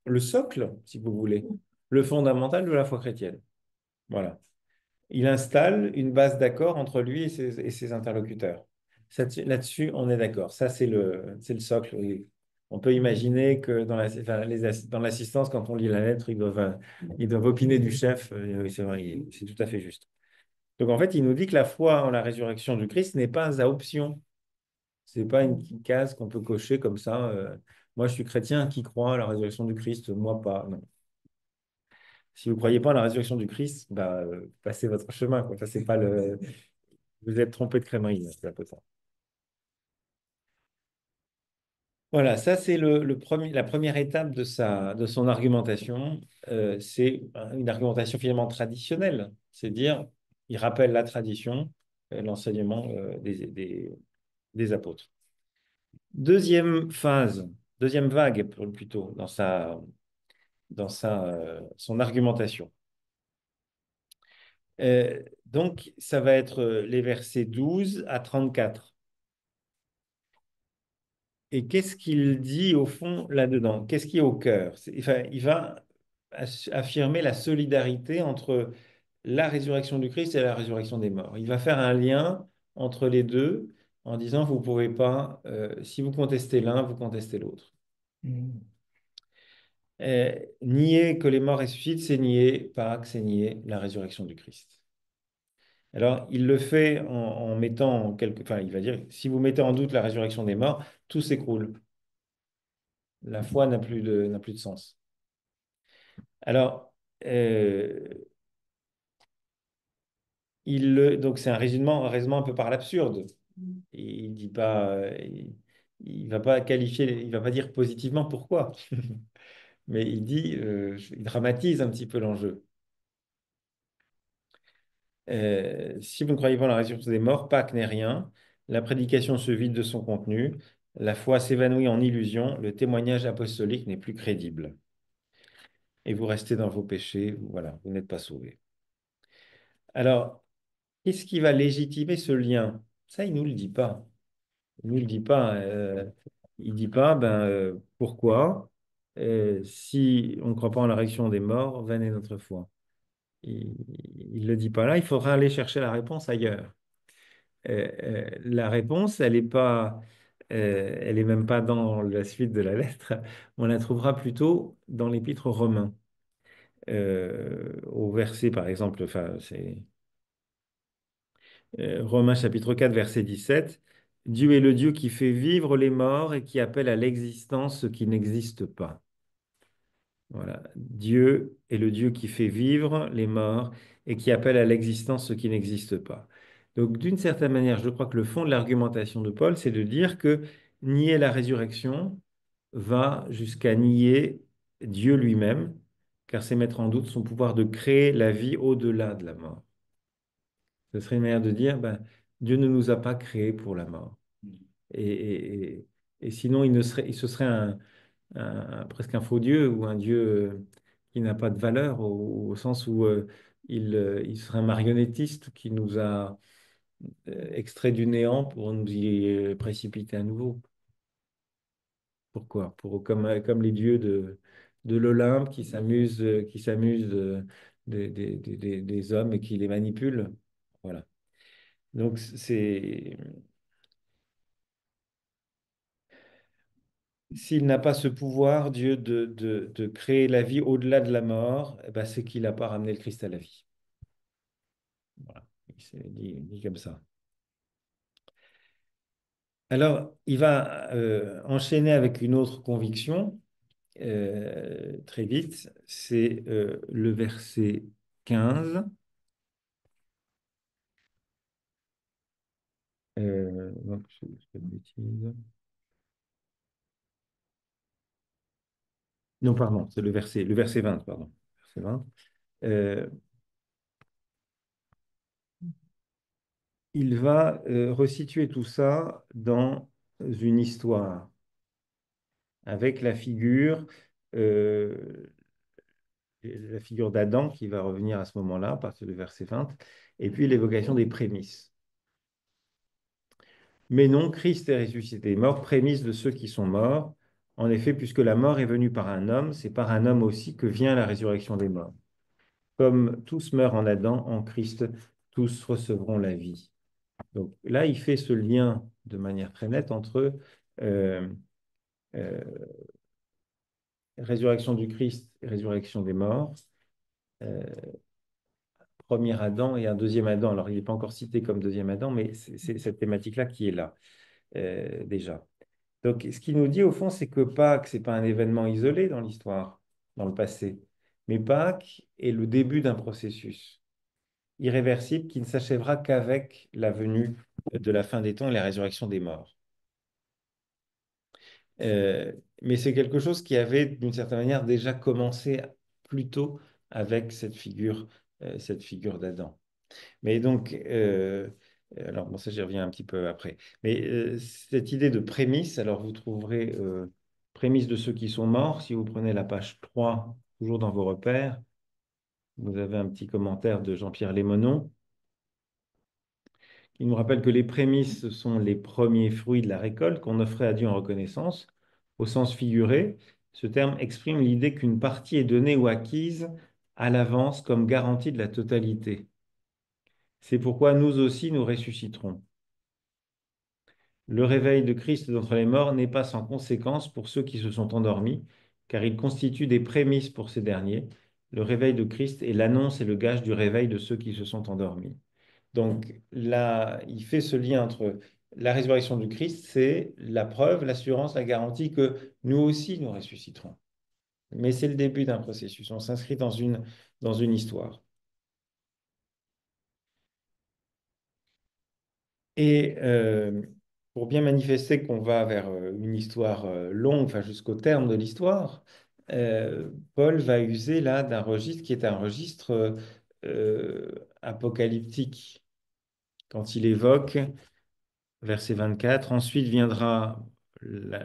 S1: le socle, si vous voulez, le fondamental de la foi chrétienne. Voilà. Il installe une base d'accord entre lui et ses interlocuteurs. Là-dessus, on est d'accord. Ça, c'est le socle. Oui. On peut imaginer que dans l'assistance, quand on lit la lettre, ils doivent opiner du chef. Oui, c'est vrai, c'est tout à fait juste. Donc, en fait, il nous dit que la foi en la résurrection du Christ n'est pas à option. Ce n'est pas une case qu'on peut cocher comme ça. Moi, je suis chrétien qui croit à la résurrection du Christ, moi pas. Non. Si vous ne croyez pas à la résurrection du Christ, bah, passez votre chemin, quoi. Ça, c'est pas le. Vous êtes trompé de crèmerie, c'est un peu ça. Voilà, ça c'est la première étape de son argumentation. C'est une argumentation finalement traditionnelle. C'est dire, il rappelle la tradition, l'enseignement des apôtres. Deuxième phase deuxième vague plutôt son argumentation. Donc, ça va être les versets 12 à 34. Et qu'est-ce qu'il dit au fond là-dedans? Qu'est-ce qui est au cœur? Enfin, il va affirmer la solidarité entre la résurrection du Christ et la résurrection des morts. Il va faire un lien entre les deux en disant, vous ne pouvez pas, si vous contestez l'un, vous contestez l'autre. Nier que les morts ressuscitent, c'est nier, Pâques, c'est nier la résurrection du Christ. Alors, il le fait en mettant enfin, il va dire, si vous mettez en doute la résurrection des morts, tout s'écroule. La foi n'a plus de sens. Alors, donc c'est un raisonnement un peu par l'absurde. Il dit pas, il va pas qualifier, il va pas dire positivement pourquoi, mais il dit, il dramatise un petit peu l'enjeu. Si vous ne croyez pas en la résurrection des morts, Pâques n'est rien. La prédication se vide de son contenu. La foi s'évanouit en illusion. Le témoignage apostolique n'est plus crédible. Et vous restez dans vos péchés. Voilà, vous n'êtes pas sauvés. Alors, qu'est-ce qui va légitimer ce lien? Ça, il ne nous le dit pas. Il ne nous le dit pas. Il ne dit pas, pourquoi, si on ne croit pas en la résurrection des morts, vaine est notre foi. Il ne le dit pas là. Il faudra aller chercher la réponse ailleurs. La réponse, elle est même pas dans la suite de la lettre. On la trouvera plutôt dans l'épître aux Romains. Au verset, par exemple, enfin, c'est Romains chapitre 4, verset 17. Dieu est le Dieu qui fait vivre les morts et qui appelle à l'existence ce qui n'existe pas. Voilà. Dieu est le Dieu qui fait vivre les morts et qui appelle à l'existence ce qui n'existe pas. Donc, d'une certaine manière, je crois que le fond de l'argumentation de Paul, c'est de dire que nier la résurrection va jusqu'à nier Dieu lui-même, car c'est mettre en doute son pouvoir de créer la vie au-delà de la mort. Ce serait une manière de dire, Dieu ne nous a pas créés pour la mort. Et, et- et- et sinon, ce serait presque un faux Dieu ou un Dieu qui n'a pas de valeur au sens où il serait un marionnettiste qui nous a extrait du néant pour nous y précipiter à nouveau. Pourquoi? Comme les dieux de l'Olympe qui s'amusent des hommes et qui les manipulent. Voilà. Donc, s'il n'a pas ce pouvoir, Dieu, de créer la vie au-delà de la mort, c'est qu'il n'a pas ramené le Christ à la vie. Voilà. Il s'est dit comme ça. Alors, il va enchaîner avec une autre conviction très vite. C'est le verset 15. Non, je fais de bêtises. Non, pardon, c'est le verset 20, pardon. Verset 20. Euh, il va resituer tout ça dans une histoire avec euh, la figure d'Adam qui va revenir à ce moment-là, à partir du verset 20, et puis l'évocation des prémices. Mais non, Christ est ressuscité, mort, prémisse de ceux qui sont morts. En effet, puisque la mort est venue par un homme, c'est par un homme aussi que vient la résurrection des morts. Comme tous meurent en Adam, en Christ, tous recevront la vie. Donc là, il fait ce lien de manière très nette entre euh, euh, résurrection du Christ et résurrection des morts, euh, premier Adam et un deuxième Adam. Alors, il n'est pas encore cité comme deuxième Adam, mais c'est cette thématique-là qui est là, déjà. Donc, ce qu'il nous dit, au fond, c'est que Pâques, ce n'est pas un événement isolé dans l'histoire, dans le passé, mais Pâques est le début d'un processus irréversible qui ne s'achèvera qu'avec la venue de la fin des temps et la résurrection des morts. Euh, mais c'est quelque chose qui avait, d'une certaine manière, déjà commencé plus tôt avec cette figure d'Adam. Mais donc, alors bon, ça j'y reviens un petit peu après. Mais cette idée de prémisse, alors vous trouverez prémices de ceux qui sont morts. Si vous prenez la page 3, toujours dans vos repères, vous avez un petit commentaire de Jean-Pierre Lémonon qui nous rappelle que les prémices, ce sont les premiers fruits de la récolte qu'on offrait à Dieu en reconnaissance. Au sens figuré, ce terme exprime l'idée qu'une partie est donnée ou acquise à l'avance comme garantie de la totalité. C'est pourquoi nous aussi nous ressusciterons. Le réveil de Christ d'entre les morts n'est pas sans conséquence pour ceux qui se sont endormis, car il constitue des prémices pour ces derniers. Le réveil de Christ est l'annonce et le gage du réveil de ceux qui se sont endormis. Donc là, il fait ce lien entre la résurrection du Christ, c'est la preuve, l'assurance, la garantie que nous aussi nous ressusciterons. Mais c'est le début d'un processus. On s'inscrit dans une histoire. Et pour bien manifester qu'on va vers une histoire longue, enfin jusqu'au terme de l'histoire, Paul va user là d'un registre qui est un registre apocalyptique. Quand il évoque verset 24, ensuite viendra,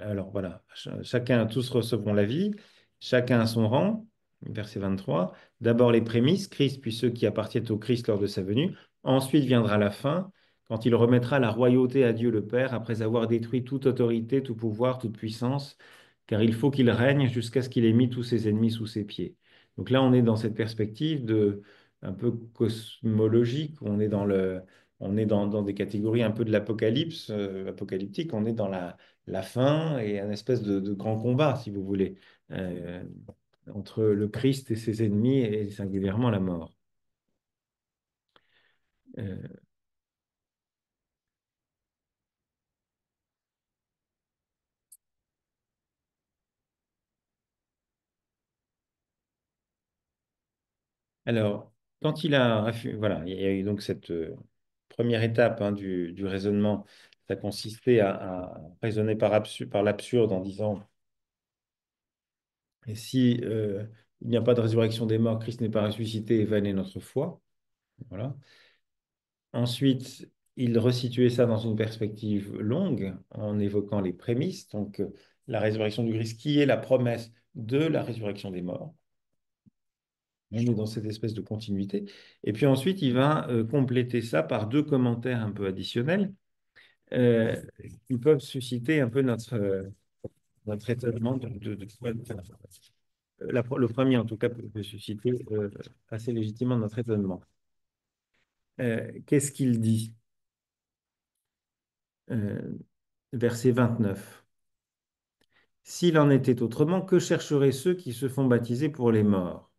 S1: alors voilà, chacun, tous recevront la vie, chacun à son rang, verset 23, d'abord les prémices, Christ, puis ceux qui appartiennent au Christ lors de sa venue, ensuite viendra la fin, quand il remettra la royauté à Dieu le Père, après avoir détruit toute autorité, tout pouvoir, toute puissance, car il faut qu'il règne jusqu'à ce qu'il ait mis tous ses ennemis sous ses pieds. Donc là, on est dans cette perspective un peu cosmologique, on est dans des catégories un peu de l'apocalypse, apocalyptique, on est dans la fin et un espèce de grand combat, si vous voulez, euh, entre le Christ et ses ennemis et singulièrement la mort. Euh, alors, quand voilà, il y a eu donc cette première étape hein, du raisonnement, ça consistait à raisonner par l'absurde en disant, et si il n'y a pas de résurrection des morts, Christ n'est pas ressuscité, et vaine est notre foi. Voilà. Ensuite, il resituait ça dans une perspective longue en évoquant les prémices, donc la résurrection du Christ, qui est la promesse de la résurrection des morts. On est dans cette espèce de continuité. Et puis ensuite, il va compléter ça par deux commentaires un peu additionnels euh, qui peuvent susciter un peu notre étonnement le premier, en tout cas, peut susciter assez légitimement notre étonnement. Qu'est-ce qu'il dit? Euh, Verset 29. S'il en était autrement, que chercheraient ceux qui se font baptiser pour les morts?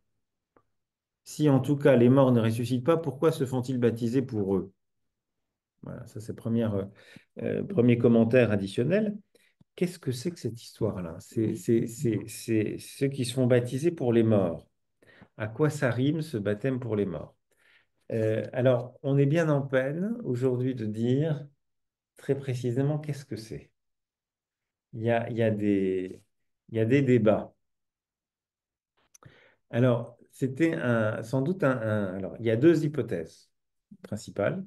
S1: Si en tout cas les morts ne ressuscitent pas, pourquoi se font-ils baptiser pour eux? Voilà, ça c'est premier commentaire additionnel. Qu'est-ce que c'est que cette histoire-là? C'est ceux qui se font baptiser pour les morts. À quoi ça rime ce baptême pour les morts? Alors, on est bien en peine aujourd'hui de dire très précisément qu'est-ce que c'est. Il y a des débats. Alors, c'était sans doute alors, il y a deux hypothèses principales,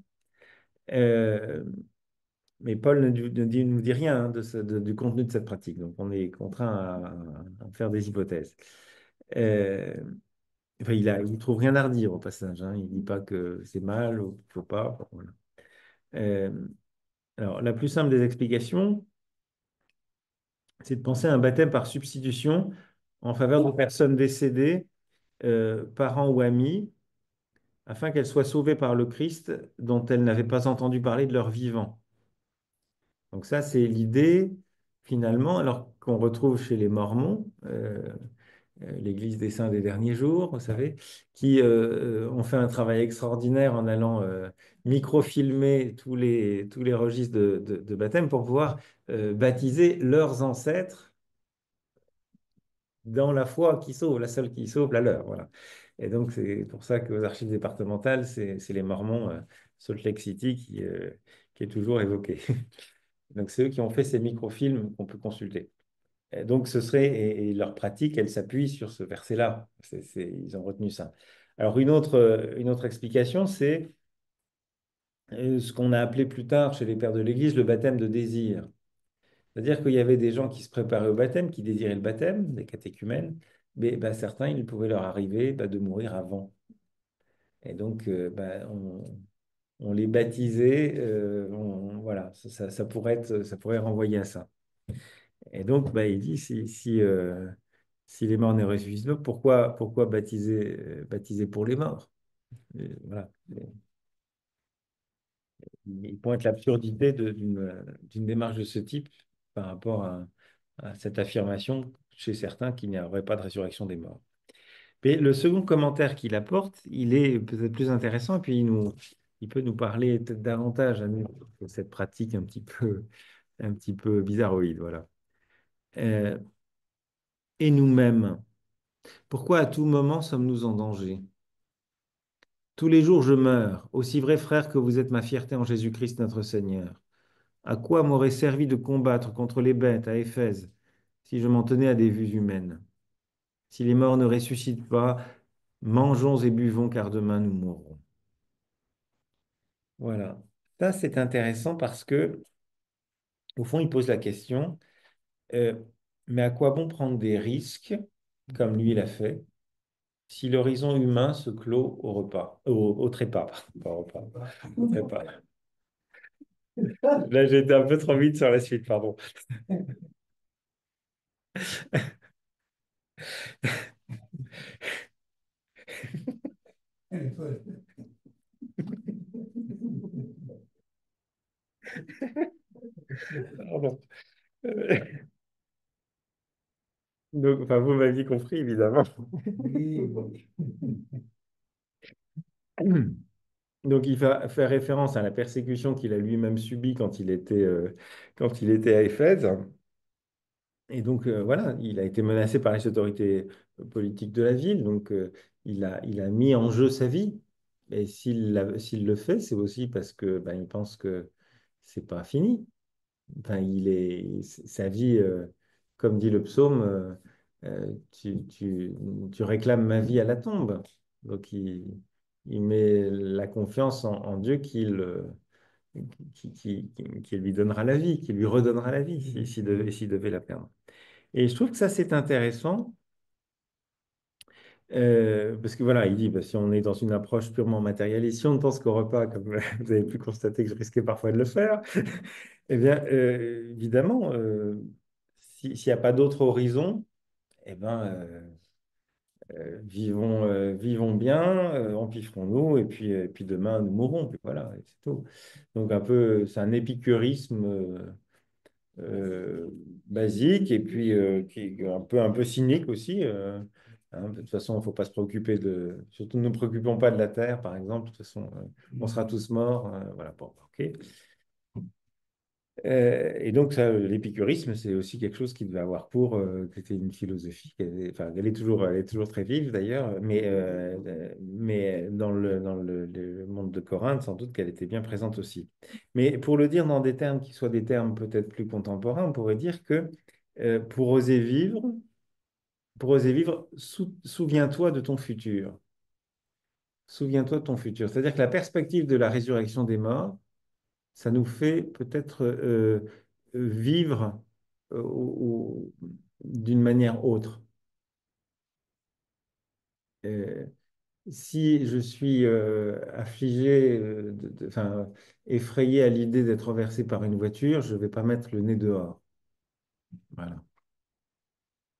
S1: euh, mais Paul nous dit rien hein, du contenu de cette pratique, donc on est contraint à faire des hypothèses. Euh, enfin, il trouve rien à redire au passage, hein, il dit pas que c'est mal ou qu'il ne faut pas. Bon, voilà. Euh, alors, la plus simple des explications, c'est de penser à un baptême par substitution en faveur de personnes décédées, parents ou amis, afin qu'elles soient sauvées par le Christ dont elles n'avaient pas entendu parler de leur vivant. Donc ça, c'est l'idée, finalement, alors qu'on retrouve chez les Mormons, l'Église des Saints des derniers jours, vous savez, qui ont fait un travail extraordinaire en allant microfilmer tous les registres de baptême pour pouvoir baptiser leurs ancêtres dans la foi qui sauve, la seule qui sauve, la leur. Voilà. Et donc, c'est pour ça qu'aux archives départementales, c'est les Mormons, Salt Lake City, qui est toujours évoqué. Donc, c'est eux qui ont fait ces microfilms qu'on peut consulter. Et donc, et leur pratique, elle s'appuie sur ce verset-là. Ils ont retenu ça. Alors, une autre explication, c'est ce qu'on a appelé plus tard chez les pères de l'Église le baptême de désir. C'est-à-dire qu'il y avait des gens qui se préparaient au baptême, qui désiraient le baptême, des catéchumènes, mais bah, certains, il pouvait leur arriver bah, de mourir avant. Et donc, bah, on les baptisait, voilà, ça pourrait renvoyer à ça. Et donc, bah, il dit, si les morts ne ressuscitent pas, pourquoi baptiser pour les morts? Voilà. Il pointe l'absurdité d'une démarche de ce type par rapport à cette affirmation chez certains qu'il n'y aurait pas de résurrection des morts. Mais le second commentaire qu'il apporte, il est peut-être plus intéressant, et puis il peut nous parler peut-être davantage à nous de cette pratique un petit peu bizarroïde, voilà. Euh, et nous-mêmes, pourquoi à tout moment sommes-nous en danger? Tous les jours je meurs, aussi vrai frère que vous êtes ma fierté en Jésus-Christ notre Seigneur. À quoi m'aurait servi de combattre contre les bêtes à Éphèse si je m'en tenais à des vues humaines? Si les morts ne ressuscitent pas, mangeons et buvons car demain nous mourrons. Voilà. Ça, c'est intéressant parce que, au fond, il pose la question, euh, mais à quoi bon prendre des risques, comme lui l'a fait, si l'horizon humain se clôt au repas, au trépas, pas au repas, au trépas. Là, j'ai été un peu trop vite sur la suite, pardon. Pardon. Euh, Donc, enfin, vous m'aviez compris, évidemment. Donc, il va faire référence à la persécution qu'il a lui-même subie quand il était à Éphèse. Et donc, voilà, il a été menacé par les autorités politiques de la ville. Donc, il a mis en jeu sa vie. Et s'il le fait, c'est aussi parce que ben, il pense que c'est pas fini. Enfin, sa vie, comme dit le psaume, tu réclames ma vie à la tombe. Donc, il met la confiance en Dieu qui lui donnera la vie, qui lui redonnera la vie s'il devait la perdre. Et je trouve que ça, c'est intéressant, parce que voilà, il dit, bah, si on est dans une approche purement matérialiste, si on ne pense qu'au repas, comme vous avez pu constater que je risquais parfois de le faire, eh bien, évidemment, s'il n'y a pas d'autre horizon, eh ben, vivons bien, empiffrons-nous, et puis demain, nous mourrons, puis voilà, et c'est tout. Donc, c'est un épicurisme euh, basique et puis qui est un peu cynique aussi. Hein. De toute façon, il ne faut pas se préoccuper de. Surtout, ne nous préoccupons pas de la Terre, par exemple. De toute façon, on sera tous morts. Voilà, bon, ok. Et donc, ça, l'épicurisme, c'est aussi quelque chose qui devait avoir cours, qui était une philosophie. Enfin, elle est toujours très vive d'ailleurs, mais le monde de Corinthe, sans doute qu'elle était bien présente aussi. Mais pour le dire dans des termes qui soient des termes peut-être plus contemporains, on pourrait dire que pour oser vivre, souviens-toi de ton futur. Souviens-toi de ton futur. C'est-à-dire que la perspective de la résurrection des morts, ça nous fait peut-être vivre d'une manière autre. Euh, Si je suis affligé, enfin, effrayé à l'idée d'être renversé par une voiture, je ne vais pas mettre le nez dehors. Voilà.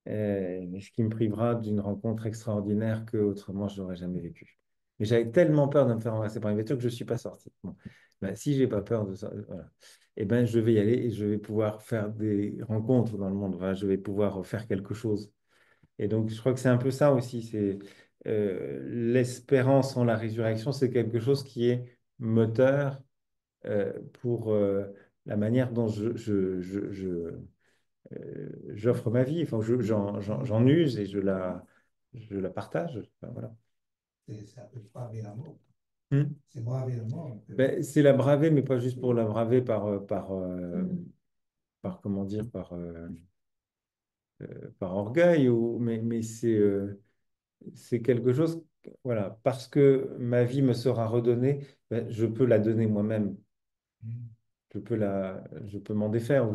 S1: Mais ce qui me privera d'une rencontre extraordinaire que autrement je n'aurais jamais vécue. Mais j'avais tellement peur de me faire renverser par une voiture que je ne suis pas sorti. Bon. Ben, si j'ai pas peur de ça, voilà. Eh ben, je vais y aller et je vais pouvoir faire des rencontres dans le monde. Voilà, je vais pouvoir faire quelque chose. Et donc, je crois que c'est un peu ça aussi. C'est l'espérance en la résurrection, c'est quelque chose qui est moteur pour la manière dont j'offre ma vie. Enfin, j'en use et je la partage. Enfin, voilà.
S6: C'est un peu braver la mort.
S1: Hmm.
S6: C'est braver la mort.
S1: Ben, c'est la braver, mais pas juste pour la braver par comment dire, par orgueil, mais c'est quelque chose, voilà, parce que ma vie me sera redonnée, ben, je peux la donner moi-même.
S6: Mm.
S1: Je peux m'en défaire ou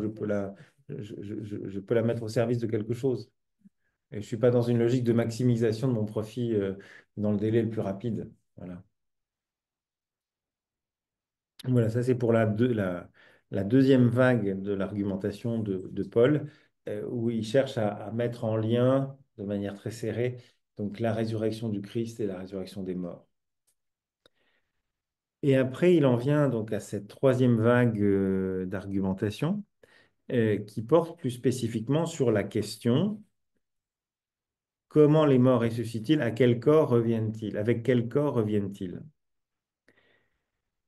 S1: je peux la mettre au service de quelque chose. Et je ne suis pas dans une logique de maximisation de mon profit dans le délai le plus rapide. Voilà. Voilà, ça c'est pour la deuxième vague de l'argumentation de Paul, où il cherche à mettre en lien de manière très serrée donc la résurrection du Christ et la résurrection des morts. Et après, il en vient donc à cette troisième vague d'argumentation qui porte plus spécifiquement sur la question comment les morts ressuscitent-ils, à quel corps reviennent-ils, avec quel corps reviennent-ils?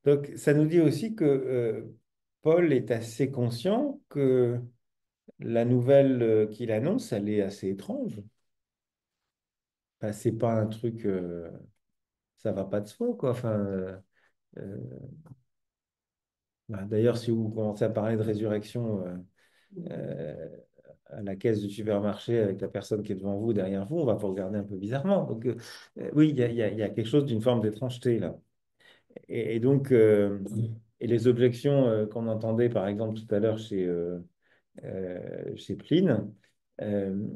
S1: Donc, ça nous dit aussi que Paul est assez conscient que la nouvelle qu'il annonce, elle est assez étrange. Enfin, c'est pas un truc, ça va pas de soi, quoi. Enfin, euh, d'ailleurs, si vous commencez à parler de résurrection euh, à la caisse du supermarché avec la personne qui est devant vous, derrière vous, on va vous regarder un peu bizarrement. Donc, oui, il y a quelque chose d'une forme d'étrangeté là. Et donc, et les objections qu'on entendait, par exemple, tout à l'heure chez Pline, euh,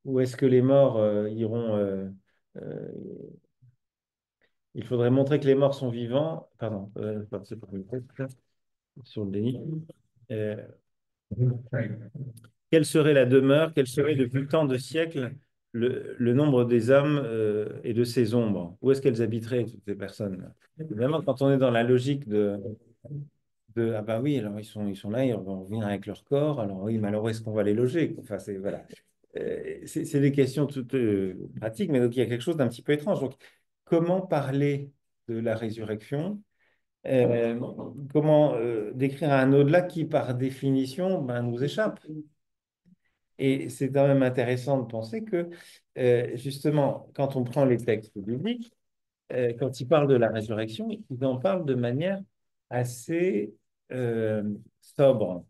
S1: où est-ce que les morts iront euh, il faudrait montrer que les morts sont vivants. Pardon, c'est pas le texte, là, sur le déni. Euh, quelle serait la demeure, quel serait depuis tant de siècles le nombre des âmes et de ces ombres? Où est-ce qu'elles habiteraient, toutes ces personnes? Évidemment, quand on est dans la logique ah bah oui, alors ils sont là, ils vont revenir avec leur corps, alors oui, mais alors où est-ce qu'on va les loger? Enfin, c'est voilà. C'est des questions toutes pratiques, mais donc il y a quelque chose d'un petit peu étrange. Donc, comment parler de la résurrection? Euh, comment décrire un au-delà qui, par définition, ben, nous échappe? Et c'est quand même intéressant de penser que, justement, quand on prend les textes bibliques, quand ils parlent de la résurrection, ils en parlent de manière assez sobre.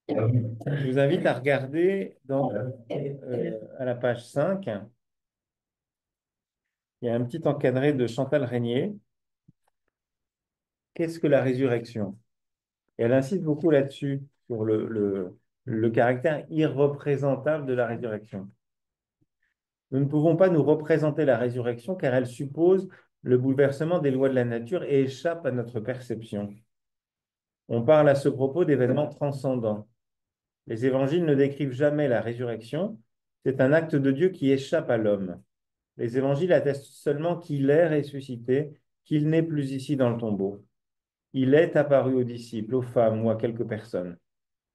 S1: Je vous invite à regarder à la page 5, il y a un petit encadré de Chantal Régnier. Qu'est-ce que la résurrection? Et elle insiste beaucoup là-dessus, sur le caractère irreprésentable de la résurrection. Nous ne pouvons pas nous représenter la résurrection car elle suppose le bouleversement des lois de la nature et échappe à notre perception. On parle à ce propos d'événements transcendants. Les évangiles ne décrivent jamais la résurrection. C'est un acte de Dieu qui échappe à l'homme. Les évangiles attestent seulement qu'il est ressuscité, qu'il n'est plus ici dans le tombeau. Il est apparu aux disciples, aux femmes ou à quelques personnes,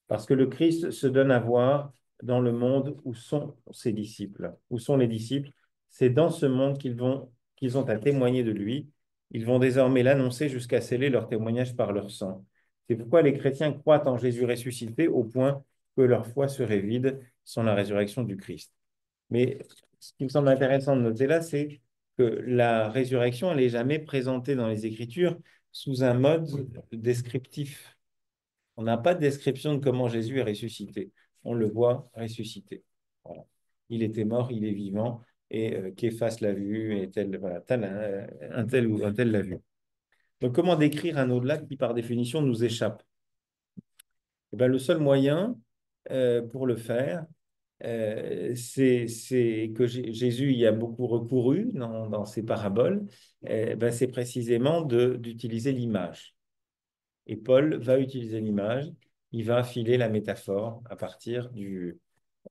S1: parce que le Christ se donne à voir dans le monde où sont ses disciples, où sont les disciples. C'est dans ce monde qu'ils ont à témoigner de lui. Ils vont désormais l'annoncer jusqu'à sceller leur témoignage par leur sang. C'est pourquoi les chrétiens croient en Jésus ressuscité au point que leur foi serait vide sans la résurrection du Christ. Mais ce qui me semble intéressant de noter là, c'est que la résurrection, elle n'est jamais présentée dans les Écritures sous un mode descriptif. On n'a pas de description de comment Jésus est ressuscité. On le voit ressuscité. Voilà. Il était mort, il est vivant, et Képhas l'a vu, et tel, voilà, un tel ou un tel l'a vu. Donc, comment décrire un au-delà qui, par définition, nous échappe? Eh ben, le seul moyen pour le faire, c'est que Jésus y a beaucoup recouru dans ses paraboles, ben, c'est précisément d'utiliser l'image. Et Paul va utiliser l'image, il va filer la métaphore à partir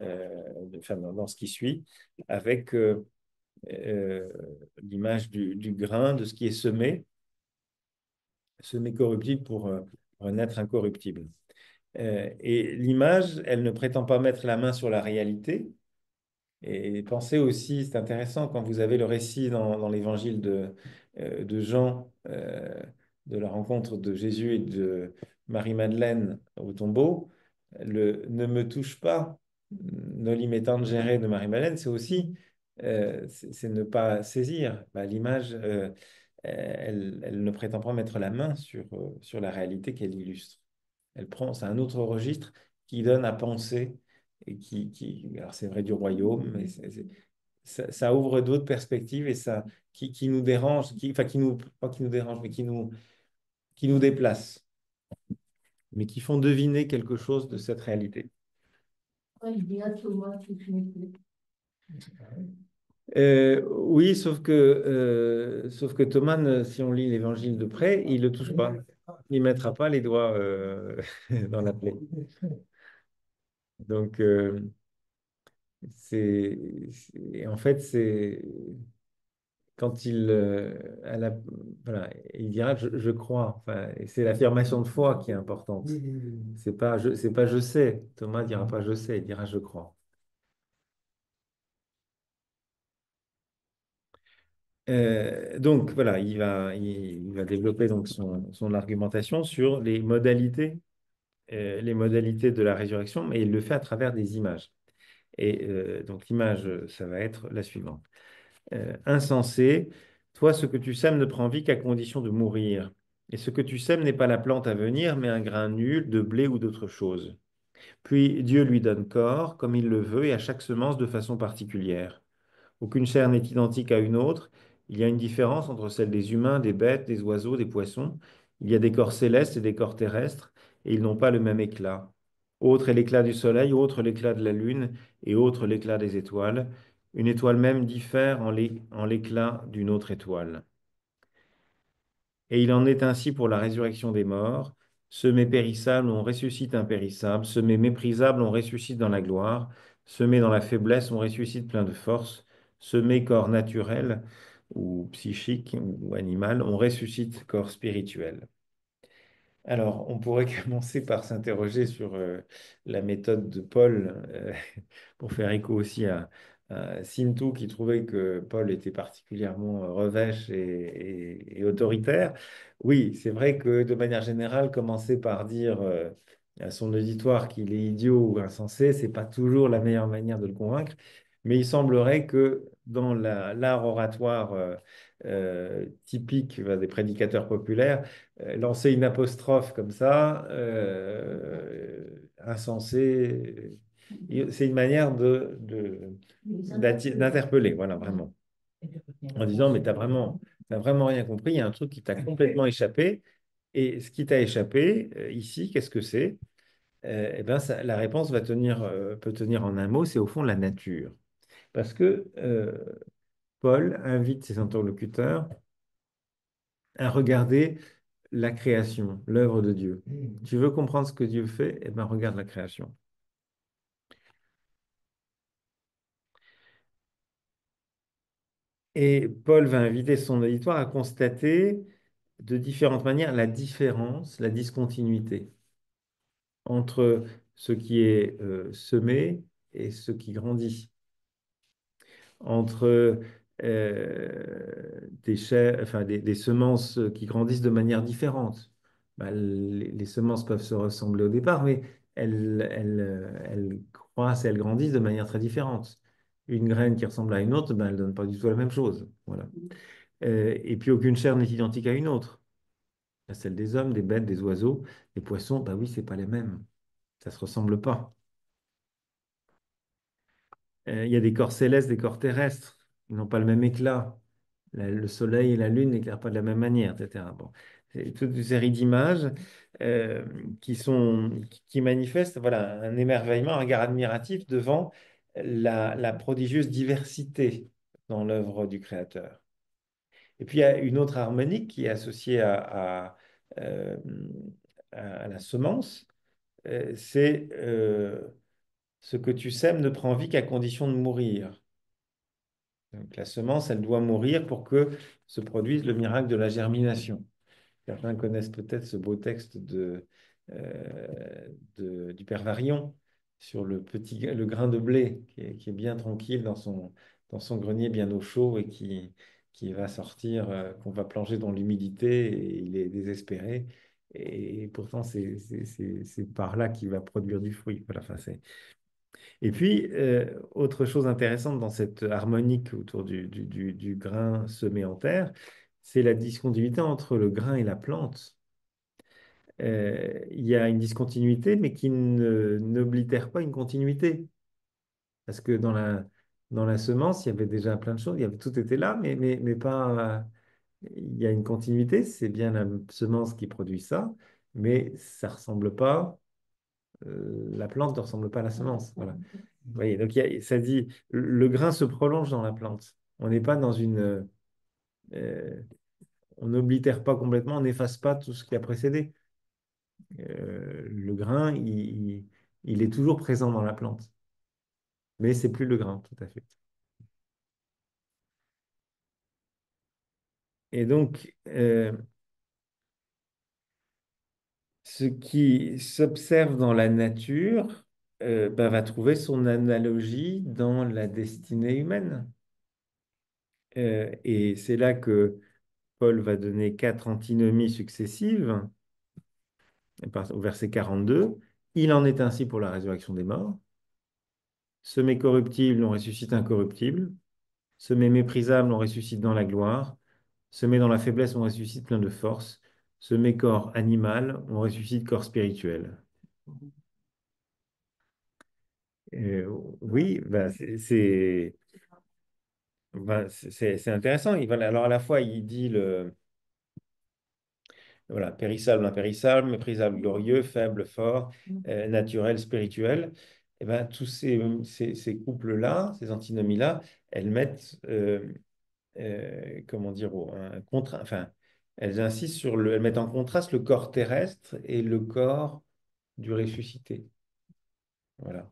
S1: enfin, dans ce qui suit, avec euh, l'image du grain, de ce qui est semé corruptible pour un être incorruptible. Et l'image, elle ne prétend pas mettre la main sur la réalité. Et pensez aussi, c'est intéressant, quand vous avez le récit dans l'évangile de Jean, de la rencontre de Jésus et de Marie-Madeleine au tombeau, le ne me touche pas, noli me tangere de Marie-Madeleine, c'est aussi c'est ne pas saisir. Bah, l'image, elle ne prétend pas mettre la main sur la réalité qu'elle illustre. C'est un autre registre qui donne à penser et alors c'est vrai du royaume, mais ça ouvre d'autres perspectives et qui nous dérange, enfin pas qui nous dérange, mais qui nous déplace. mais qui font deviner quelque chose de cette réalité.
S3: Ouais, il dit à Thomas que tu n'es plus.
S1: Oui, sauf que Thomas, si on lit l'évangile de près, il ne le touche pas. Il ne mettra pas les doigts dans la plaie. Donc, en fait, c'est quand voilà, il dira je crois. Enfin, et c'est l'affirmation de foi qui est importante. C'est pas je sais. Thomas dira pas je sais, il dira je crois. Donc voilà, il va développer donc son argumentation sur les modalités de la résurrection, mais il le fait à travers des images. Et donc l'image, ça va être la suivante. Insensé, toi, ce que tu sèmes ne prend vie qu'à condition de mourir. Et ce que tu sèmes n'est pas la plante à venir, mais un grain nul de blé ou d'autre chose. Puis Dieu lui donne corps, comme il le veut, et à chaque semence de façon particulière. Aucune chair n'est identique à une autre. Il y a une différence entre celle des humains, des bêtes, des oiseaux, des poissons. Il y a des corps célestes et des corps terrestres, et ils n'ont pas le même éclat. Autre est l'éclat du soleil, autre l'éclat de la lune, et autre l'éclat des étoiles. Une étoile même diffère en l'éclat d'une autre étoile. Et il en est ainsi pour la résurrection des morts. Semé périssable, on ressuscite impérissable. Semé méprisable, on ressuscite dans la gloire. Semé dans la faiblesse, on ressuscite plein de force. Semé corps naturel ou psychique ou animal, on ressuscite corps spirituel. Alors, on pourrait commencer par s'interroger sur la méthode de Paul, pour faire écho aussi à Sintou qui trouvait que Paul était particulièrement revêche et autoritaire. Oui, c'est vrai que de manière générale, commencer par dire à son auditoire qu'il est idiot ou insensé, c'est pas toujours la meilleure manière de le convaincre, mais il semblerait que dans l'art oratoire typique des prédicateurs populaires, lancer une apostrophe comme ça, insensé, c'est une manière d'interpeller, voilà, vraiment. En disant, mais t'as vraiment rien compris, il y a un truc qui t'a complètement échappé. Et ce qui t'a échappé, ici, qu'est-ce que c'est? Eh ben, la réponse peut tenir en un mot, c'est au fond la nature. Parce que Paul invite ses interlocuteurs à regarder la création, l'œuvre de Dieu. Tu veux comprendre ce que Dieu fait? Eh bien, regarde la création. Et Paul va inviter son auditoire à constater de différentes manières la différence, la discontinuité entre ce qui est semé et ce qui grandit, entre des semences qui grandissent de manière différente. Bah, les semences peuvent se ressembler au départ, mais elles croissent et elles grandissent de manière très différente. Une graine qui ressemble à une autre, ben, elle ne donne pas du tout la même chose. Voilà. Et puis aucune chair n'est identique à une autre. Celle des hommes, des bêtes, des oiseaux, des poissons, bah oui, c'est pas les mêmes. Ça se ressemble pas. Il y a des corps célestes, des corps terrestres. Ils n'ont pas le même éclat. Le soleil et la lune n'éclairent pas de la même manière, etc. Bon, c'est toute une série d'images euh, qui manifestent voilà, un émerveillement, un regard admiratif devant la prodigieuse diversité dans l'œuvre du Créateur. Et puis il y a une autre harmonique qui est associée euh, à la semence, c'est ce que tu sèmes ne prend vie qu'à condition de mourir. Donc, la semence, elle doit mourir pour que se produise le miracle de la germination. Certains connaissent peut-être ce beau texte du Père Varion sur le grain de blé qui est bien tranquille dans son grenier bien au chaud et qui va sortir, qu'on va plonger dans l'humidité et il est désespéré. Et pourtant, c'est par là qu'il va produire du fruit. Voilà, enfin, et puis, autre chose intéressante dans cette harmonique autour du grain semé en terre, c'est la discontinuité entre le grain et la plante. Il y a une discontinuité, mais qui n'oblitère pas une continuité. Parce que dans la semence, il y avait déjà plein de choses, tout était là, mais pas. Il y a une continuité, c'est bien la semence qui produit ça, mais ça ressemble pas, la plante ne ressemble pas à la semence. Voilà. Vous voyez, donc ça dit, le grain se prolonge dans la plante. On n'est pas dans une... euh, on n'oblitère pas complètement, on n'efface pas tout ce qui a précédé. Le grain, il est toujours présent dans la plante, mais c'est plus le grain, tout à fait. Et donc, ce qui s'observe dans la nature va trouver son analogie dans la destinée humaine. Et c'est là que Paul va donner 4 antinomies successives, au verset 42. Il en est ainsi pour la résurrection des morts. Semé corruptible, on ressuscite incorruptible. Semé méprisable, on ressuscite dans la gloire. Semé dans la faiblesse, on ressuscite plein de force. Semé corps animal, on ressuscite corps spirituel. Oui, c'est intéressant. Alors à la fois, il dit voilà, périssable, impérissable, méprisable, glorieux, faible, fort, naturel, spirituel. Et ben, tous ces couples-là, ces antinomies-là, elles mettent, comment dire, enfin, elles mettent en contraste le corps terrestre et le corps du ressuscité. Voilà.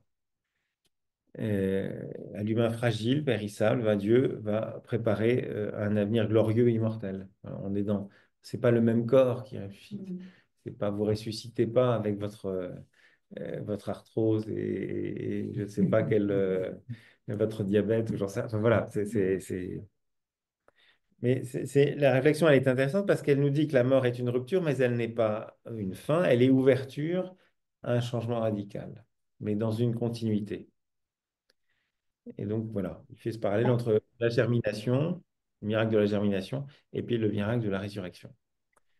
S1: À l'humain fragile, périssable, Dieu va préparer un avenir glorieux et immortel. Voilà, c'est pas le même corps qui ressuscite. C'est pas, vous ressuscitez pas avec votre arthrose et je ne sais pas votre diabète ou j'en sais. Enfin, voilà, mais la réflexion, elle est intéressante parce qu'elle nous dit que la mort est une rupture, mais elle n'est pas une fin, elle est ouverture à un changement radical, mais dans une continuité. Et donc, voilà, il fait ce parallèle entre la germination, le miracle de la germination, et puis le miracle de la résurrection.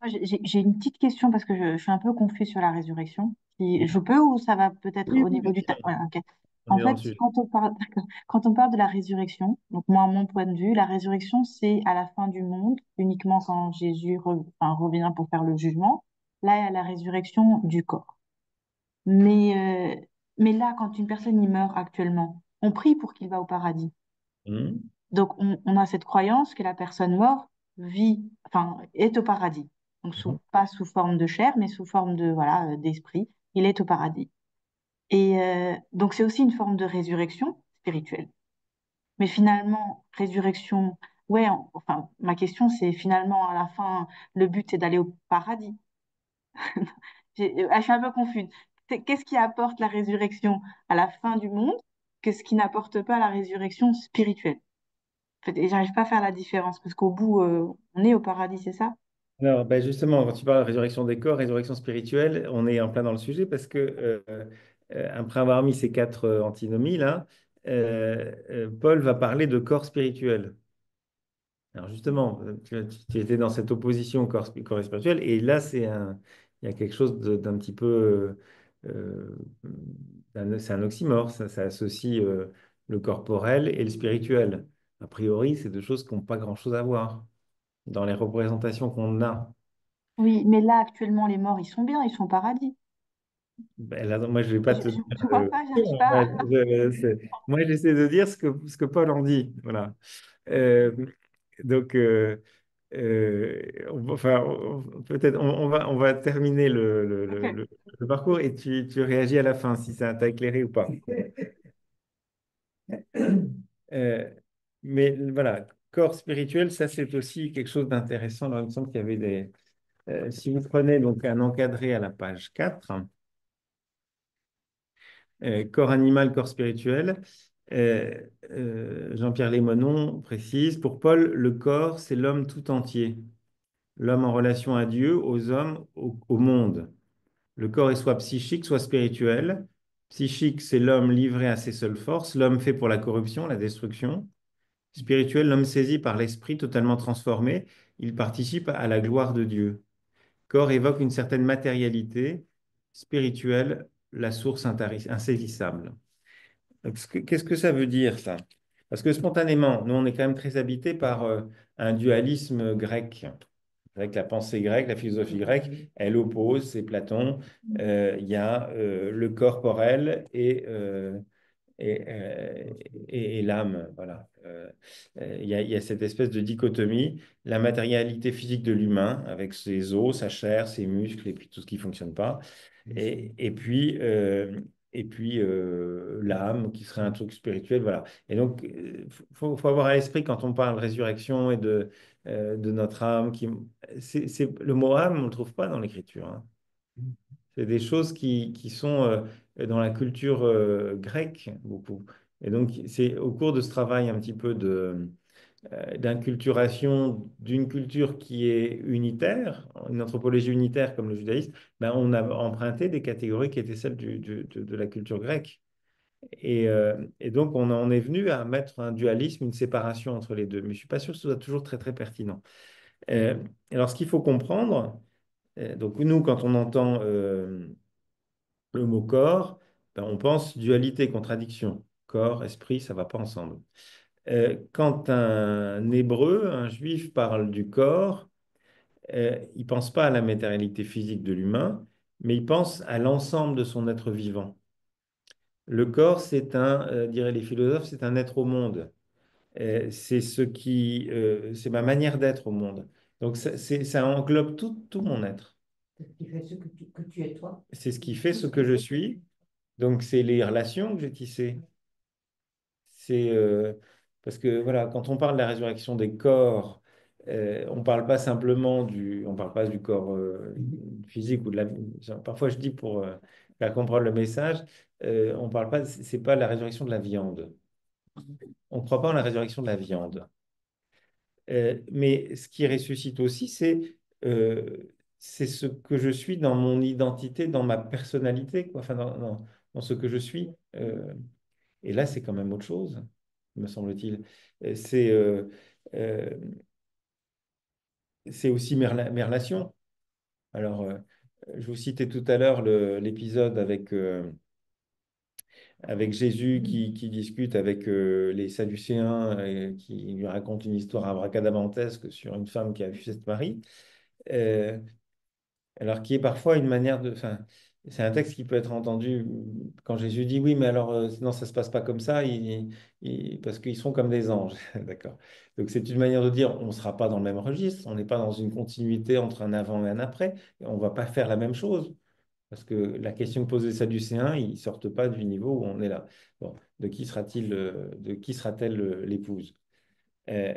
S2: Moi, j'ai une petite question parce que je suis un peu confuse sur la résurrection. Si je peux ou ça va peut-être
S1: Oui,
S2: au
S1: oui,
S2: niveau
S1: bien
S2: du
S1: sûr.
S2: temps. Ouais, ok.
S1: On
S2: En
S1: est dans
S2: fait,
S1: le sujet.
S2: quand on parle, d'accord. Quand on parle de la résurrection, donc moi, à mon point de vue, la résurrection, c'est à la fin du monde, uniquement quand Jésus revient pour faire le jugement. Là, il y a la résurrection du corps. Mais, mais là, quand une personne y meurt actuellement, on prie pour qu'il va au paradis.
S1: Mhm.
S2: Donc, on a cette croyance que la personne morte est au paradis. Donc,
S1: Mhm.
S2: pas sous forme de chair, mais sous forme de, voilà, d'esprit. Il est au paradis. Et donc, c'est aussi une forme de résurrection spirituelle. Mais finalement, résurrection, ouais, enfin, ma question, c'est finalement, à la fin, le but, c'est d'aller au paradis. Je suis un peu confuse. Qu'est-ce qui apporte la résurrection à la fin du monde que ce qui n'apporte pas la résurrection spirituelle? En fait, et j'arrive pas à faire la différence parce qu'au bout, on est au paradis, c'est ça?
S1: Alors, ben justement, quand tu parles de résurrection des corps, résurrection spirituelle, on est en plein dans le sujet parce que après avoir mis ces 4 antinomies là, Paul va parler de corps spirituel. Alors justement, tu étais dans cette opposition corps et spirituel, et là, il y a quelque chose d'un petit peu, c'est un oxymore, ça associe le corporel et le spirituel. A priori, c'est deux choses qui n'ont pas grand-chose à voir dans les représentations qu'on a.
S2: Oui, mais là, actuellement, les morts, ils sont bien, ils sont au paradis.
S1: Ben là, moi, je vais pas te dire.
S2: Je vois pas, j'arrive pas.
S1: Moi, moi, j'essaie de dire ce que Paul en dit. Voilà. Euh, donc, enfin, peut-être on va terminer
S2: Ok.
S1: le parcours et tu réagis à la fin si ça t'a éclairé ou pas. Euh, mais voilà, corps spirituel, ça c'est aussi quelque chose d'intéressant. Alors, il me semble qu'il y avait si vous prenez donc un encadré à la page 4, corps animal, corps spirituel, Jean-Pierre Lémonon précise, pour Paul, le corps, c'est l'homme tout entier. L'homme en relation à Dieu, aux hommes, au monde. Le corps est soit psychique, soit spirituel. Psychique, c'est l'homme livré à ses seules forces, l'homme fait pour la corruption, la destruction. Spirituel, l'homme saisi par l'esprit totalement transformé, il participe à la gloire de Dieu. Corps évoque une certaine matérialité, spirituelle, la source insaisissable. Donc, qu'est-ce que ça veut dire, ça? Parce que spontanément, nous, on est quand même très habité par un dualisme grec. C'est vrai que la pensée grecque, la philosophie grecque, elle oppose, c'est Platon, il y a le corporel et, euh, et l'âme. Voilà. Il y a cette espèce de dichotomie, la matérialité physique de l'humain, avec ses os, sa chair, ses muscles, et puis tout ce qui ne fonctionne pas. Et, et puis, euh, et puis l'âme, qui serait un truc spirituel. Voilà. Et donc, il faut avoir à l'esprit, quand on parle de résurrection et de notre âme, le mot âme, on ne le trouve pas dans l'Écriture, hein. C'est des choses qui sont dans la culture grecque, beaucoup. Et donc, c'est au cours de ce travail un petit peu d'inculturation d'une culture qui est unitaire, une anthropologie unitaire comme le judaïsme, ben, on a emprunté des catégories qui étaient celles de la culture grecque. Et donc, on en est venu à mettre un dualisme, une séparation entre les deux. Mais je ne suis pas sûr que ce soit toujours très, très pertinent. Euh, alors, ce qu'il faut comprendre, donc nous, quand on entend le mot corps, ben, on pense dualité, contradiction. Corps, esprit, ça ne va pas ensemble. Quand un hébreu, un juif parle du corps, il ne pense pas à la matérialité physique de l'humain, mais il pense à l'ensemble de son être vivant. Le corps, diraient les philosophes, c'est un être au monde. C'est ma manière d'être au monde. Donc ça englobe tout mon être.
S3: C'est ce qui fait ce que tu es toi.
S1: C'est ce qui fait
S3: Tout
S1: ce
S3: ce
S1: que
S3: qui
S1: je
S3: fait que tu
S1: suis.
S3: es.
S1: Donc c'est les relations que j'ai tissées. C'est parce que voilà, quand on parle de la résurrection des corps, on parle pas simplement on parle pas du corps physique ou de la. Parfois, je dis pour faire comprendre le message, on parle pas, c'est pas la résurrection de la viande. On ne croit pas en la résurrection de la viande. Mais ce qui ressuscite aussi, c'est ce que je suis dans mon identité, dans ma personnalité, quoi. Enfin, dans ce que je suis. Et là, c'est quand même autre chose, me semble-t-il. Euh, C'est euh, euh, c'est aussi mes relations. Alors, je vous citais tout à l'heure l'épisode avec Jésus qui discute avec les Sadducéens et qui lui raconte une histoire abracadabrantesque sur une femme qui a vu cette Marie. Euh, Alors, qui est parfois une manière de. Enfin, c'est un texte qui peut être entendu quand Jésus dit oui, mais alors, non, ça ne se passe pas comme ça, parce qu'ils sont comme des anges. D'accord. Donc, c'est une manière de dire on ne sera pas dans le même registre, on n'est pas dans une continuité entre un avant et un après, et on ne va pas faire la même chose. Parce que la question que posent les Sadducéens, ils ne sortent pas du niveau où on est là. Bon, de qui sera-t-elle l'épouse? Euh,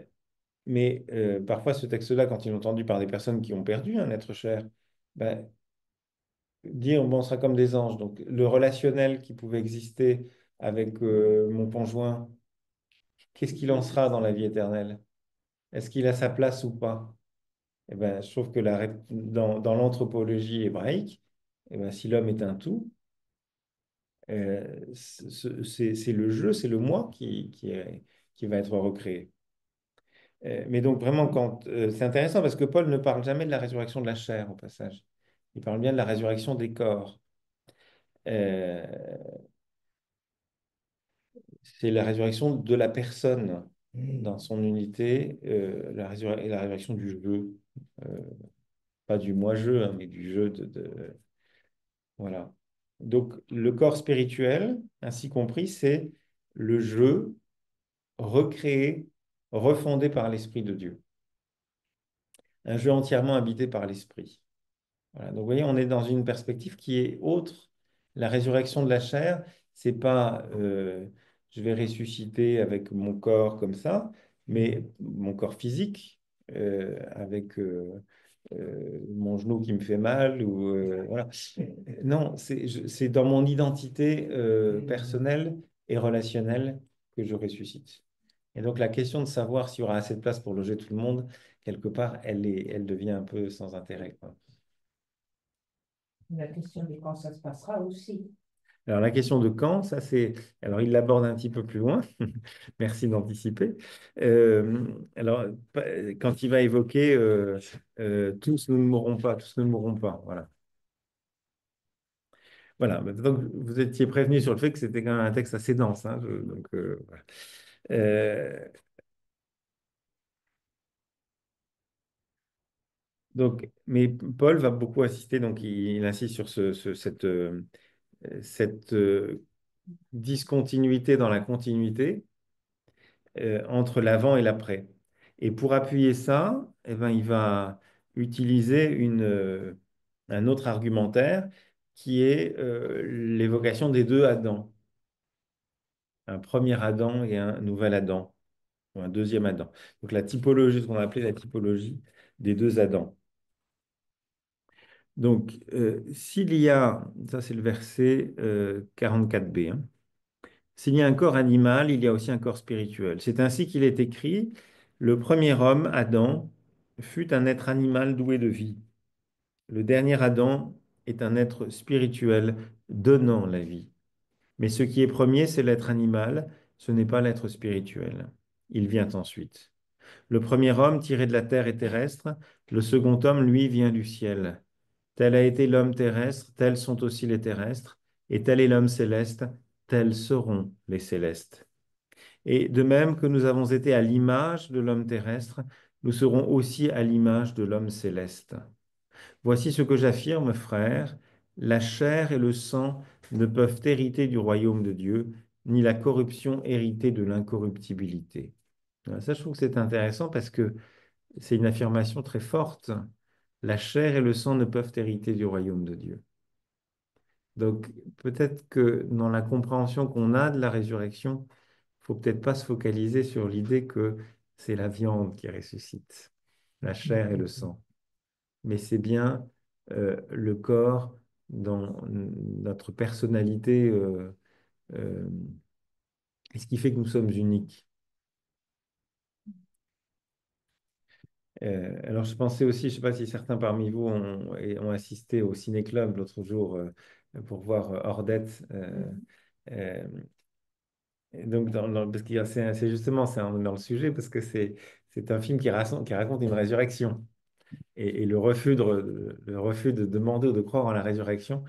S1: mais parfois, ce texte-là, quand il est entendu par des personnes qui ont perdu un être cher, ben, dire bon, on sera comme des anges. Donc, le relationnel qui pouvait exister avec mon conjoint, qu'est-ce qu'il en sera dans la vie éternelle? Est-ce qu'il a sa place ou pas? Eh ben, je trouve que dans l'anthropologie hébraïque, eh ben, si l'homme est un tout, c'est le jeu, c'est le moi qui va être recréé. Mais donc, vraiment, c'est intéressant parce que Paul ne parle jamais de la résurrection de la chair, au passage. Il parle bien de la résurrection des corps. Euh, c'est la résurrection de la personne dans son unité, et la résurrection du jeu. Euh, Pas du moi-je, hein, mais du jeu voilà. Donc, le corps spirituel, ainsi compris, c'est le jeu recréé, refondé par l'Esprit de Dieu. Un jeu entièrement habité par l'Esprit. Voilà. Donc, vous voyez, on est dans une perspective qui est autre. La résurrection de la chair, c'est pas je vais ressusciter avec mon corps comme ça, mais mon corps physique, avec mon genou qui me fait mal, ou voilà. Non, c'est dans mon identité personnelle et relationnelle que je ressuscite. Et donc, la question de savoir s'il y aura assez de place pour loger tout le monde, quelque part, elle devient un peu sans intérêt, quoi.
S3: La question de quand ça se passera aussi.
S1: Alors, la question de quand, ça c'est. Alors, il l'aborde un petit peu plus loin. Merci d'anticiper. Alors, quand il va évoquer tous nous ne mourrons pas, tous nous ne mourrons pas. Voilà. Voilà. Donc, vous étiez prévenu sur le fait que c'était quand même un texte assez dense, hein, donc, voilà. Euh, Donc, mais Paul va beaucoup insister, donc il insiste sur cette discontinuité dans la continuité entre l'avant et l'après. Et pour appuyer ça, eh ben, il va utiliser un autre argumentaire qui est l'évocation des deux Adams, un premier Adam et un nouvel Adam, ou un deuxième Adam. Donc la typologie, ce qu'on a appelé la typologie des deux Adams. Donc, s'il y a, ça c'est le verset 44b, hein. S'il y a un corps animal, il y a aussi un corps spirituel. C'est ainsi qu'il est écrit, le premier homme, Adam, fut un être animal doué de vie. Le dernier Adam est un être spirituel donnant la vie. Mais ce qui est premier, c'est l'être animal, ce n'est pas l'être spirituel. Il vient ensuite. Le premier homme tiré de la terre est terrestre, le second homme, lui, vient du ciel. Tel a été l'homme terrestre, tels sont aussi les terrestres, et tel est l'homme céleste, tels seront les célestes. Et de même que nous avons été à l'image de l'homme terrestre, nous serons aussi à l'image de l'homme céleste. Voici ce que j'affirme, frères, la chair et le sang ne peuvent hériter du royaume de Dieu, ni la corruption hériter de l'incorruptibilité. Ça, je trouve que c'est intéressant parce que c'est une affirmation très forte. La chair et le sang ne peuvent hériter du royaume de Dieu. Donc, peut-être que dans la compréhension qu'on a de la résurrection, faut peut-être pas se focaliser sur l'idée que c'est la viande qui ressuscite, la chair et le sang, mais c'est bien le corps dans notre personnalité, euh, et ce qui fait que nous sommes uniques. Alors, je pensais aussi, je ne sais pas si certains parmi vous ont assisté au Ciné-Club l'autre jour pour voir Ordette. Euh, et donc, parce que c'est justement dans le sujet, parce que c'est un film qui raconte une résurrection. Et le refus de demander ou de croire en la résurrection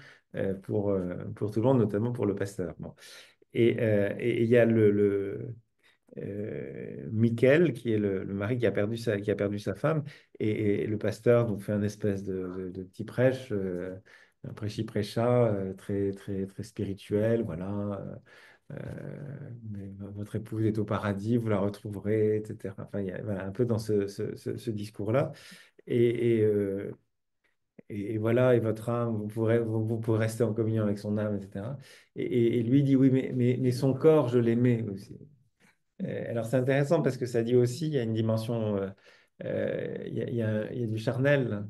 S1: pour tout le monde, notamment pour le pasteur. Bon. Et il y a Michael, qui est le mari qui a perdu sa femme, et le pasteur donc, fait un espèce de petit prêche, un prêchi-prêcha très, très, très spirituel, voilà. Mais votre épouse est au paradis, vous la retrouverez, etc. Enfin, il y a, voilà, un peu dans ce discours-là. Et, et, euh, et voilà, et votre âme, vous pourrez rester en communion avec son âme, etc. Et lui dit, oui, mais son corps, je l'aimais aussi. Alors c'est intéressant parce que ça dit aussi, il y a une dimension, il y a du charnel.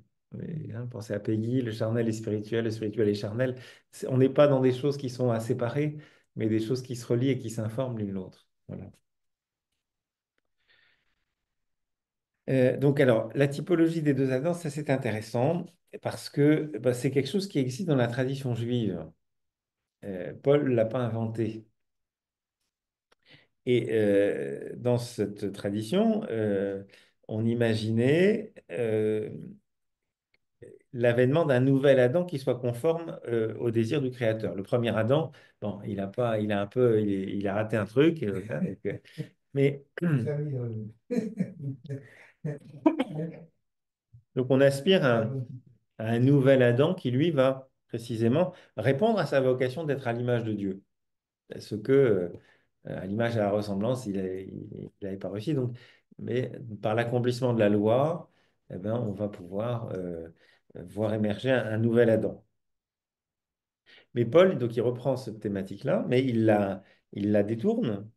S1: Pensez à Peggy, le charnel est spirituel, le spirituel est charnel. On n'est pas dans des choses qui sont à séparer, mais des choses qui se relient et qui s'informent l'une l'autre. Voilà. Donc alors, la typologie des deux Adams, ça c'est intéressant parce que bah, c'est quelque chose qui existe dans la tradition juive. Paul ne l'a pas inventé. Et dans cette tradition, on imaginait l'avènement d'un nouvel Adam qui soit conforme au désir du Créateur. Le premier Adam, bon, il a pas, il a un peu, il a raté un truc, mais
S6: Salut,
S1: donc on aspire à un nouvel Adam qui lui va précisément répondre à sa vocation d'être à l'image de Dieu. Ce que, à l'image et à la ressemblance, il n'avait pas réussi. Donc, mais par l'accomplissement de la loi, eh ben, on va pouvoir voir émerger un nouvel Adam. Mais Paul, donc, il reprend cette thématique-là, mais il la détourne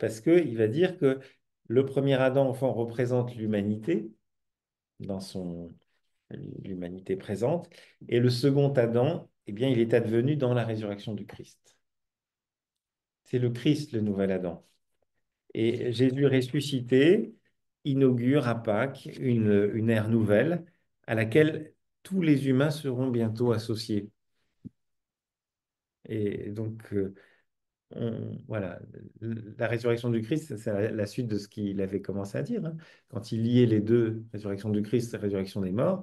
S1: parce qu'il va dire que le premier Adam, enfant, représente l'humanité dans l'humanité présente, et le second Adam, eh bien, il est advenu dans la résurrection du Christ. C'est le Christ, le nouvel Adam. Et Jésus ressuscité inaugure à Pâques une ère nouvelle à laquelle tous les humains seront bientôt associés. Et donc, voilà, la résurrection du Christ, c'est la suite de ce qu'il avait commencé à dire, hein. Quand il liait les deux, résurrection du Christ et résurrection des morts,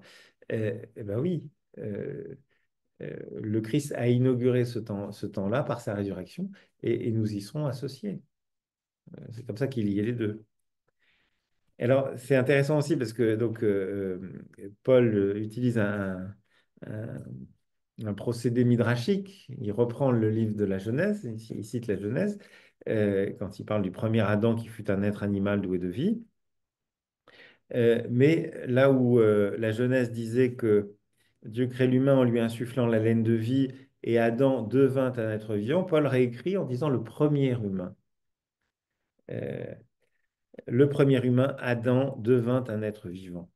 S1: eh ben oui, euh, le Christ a inauguré ce temps-là par sa résurrection et nous y serons associés. C'est comme ça qu'il liait les deux. Alors, c'est intéressant aussi parce que donc, Paul utilise un- un procédé midrashique. Il reprend le livre de la Genèse, il cite la Genèse, quand il parle du premier Adam qui fut un être animal doué de vie. Mais là où la Genèse disait que Dieu crée l'humain en lui insufflant la laine de vie et Adam devint un être vivant, Paul réécrit en disant le premier humain. Euh, le premier humain, Adam, devint un être vivant.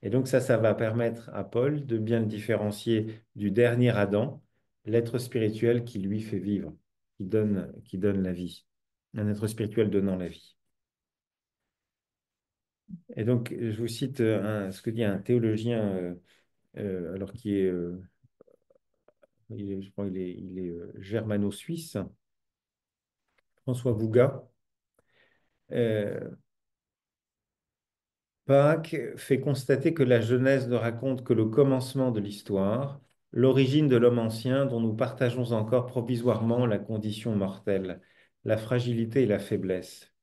S1: Et donc ça va permettre à Paul de bien le différencier du dernier Adam, l'être spirituel qui lui fait vivre, qui donne la vie. Un être spirituel donnant la vie. Et donc, je vous cite ce que dit un théologien, alors qui est, je crois il est germano-suisse, François Bouga. Euh, Pâques fait constater que la Genèse ne raconte que le commencement de l'histoire, l'origine de l'homme ancien dont nous partageons encore provisoirement la condition mortelle, la fragilité et la faiblesse.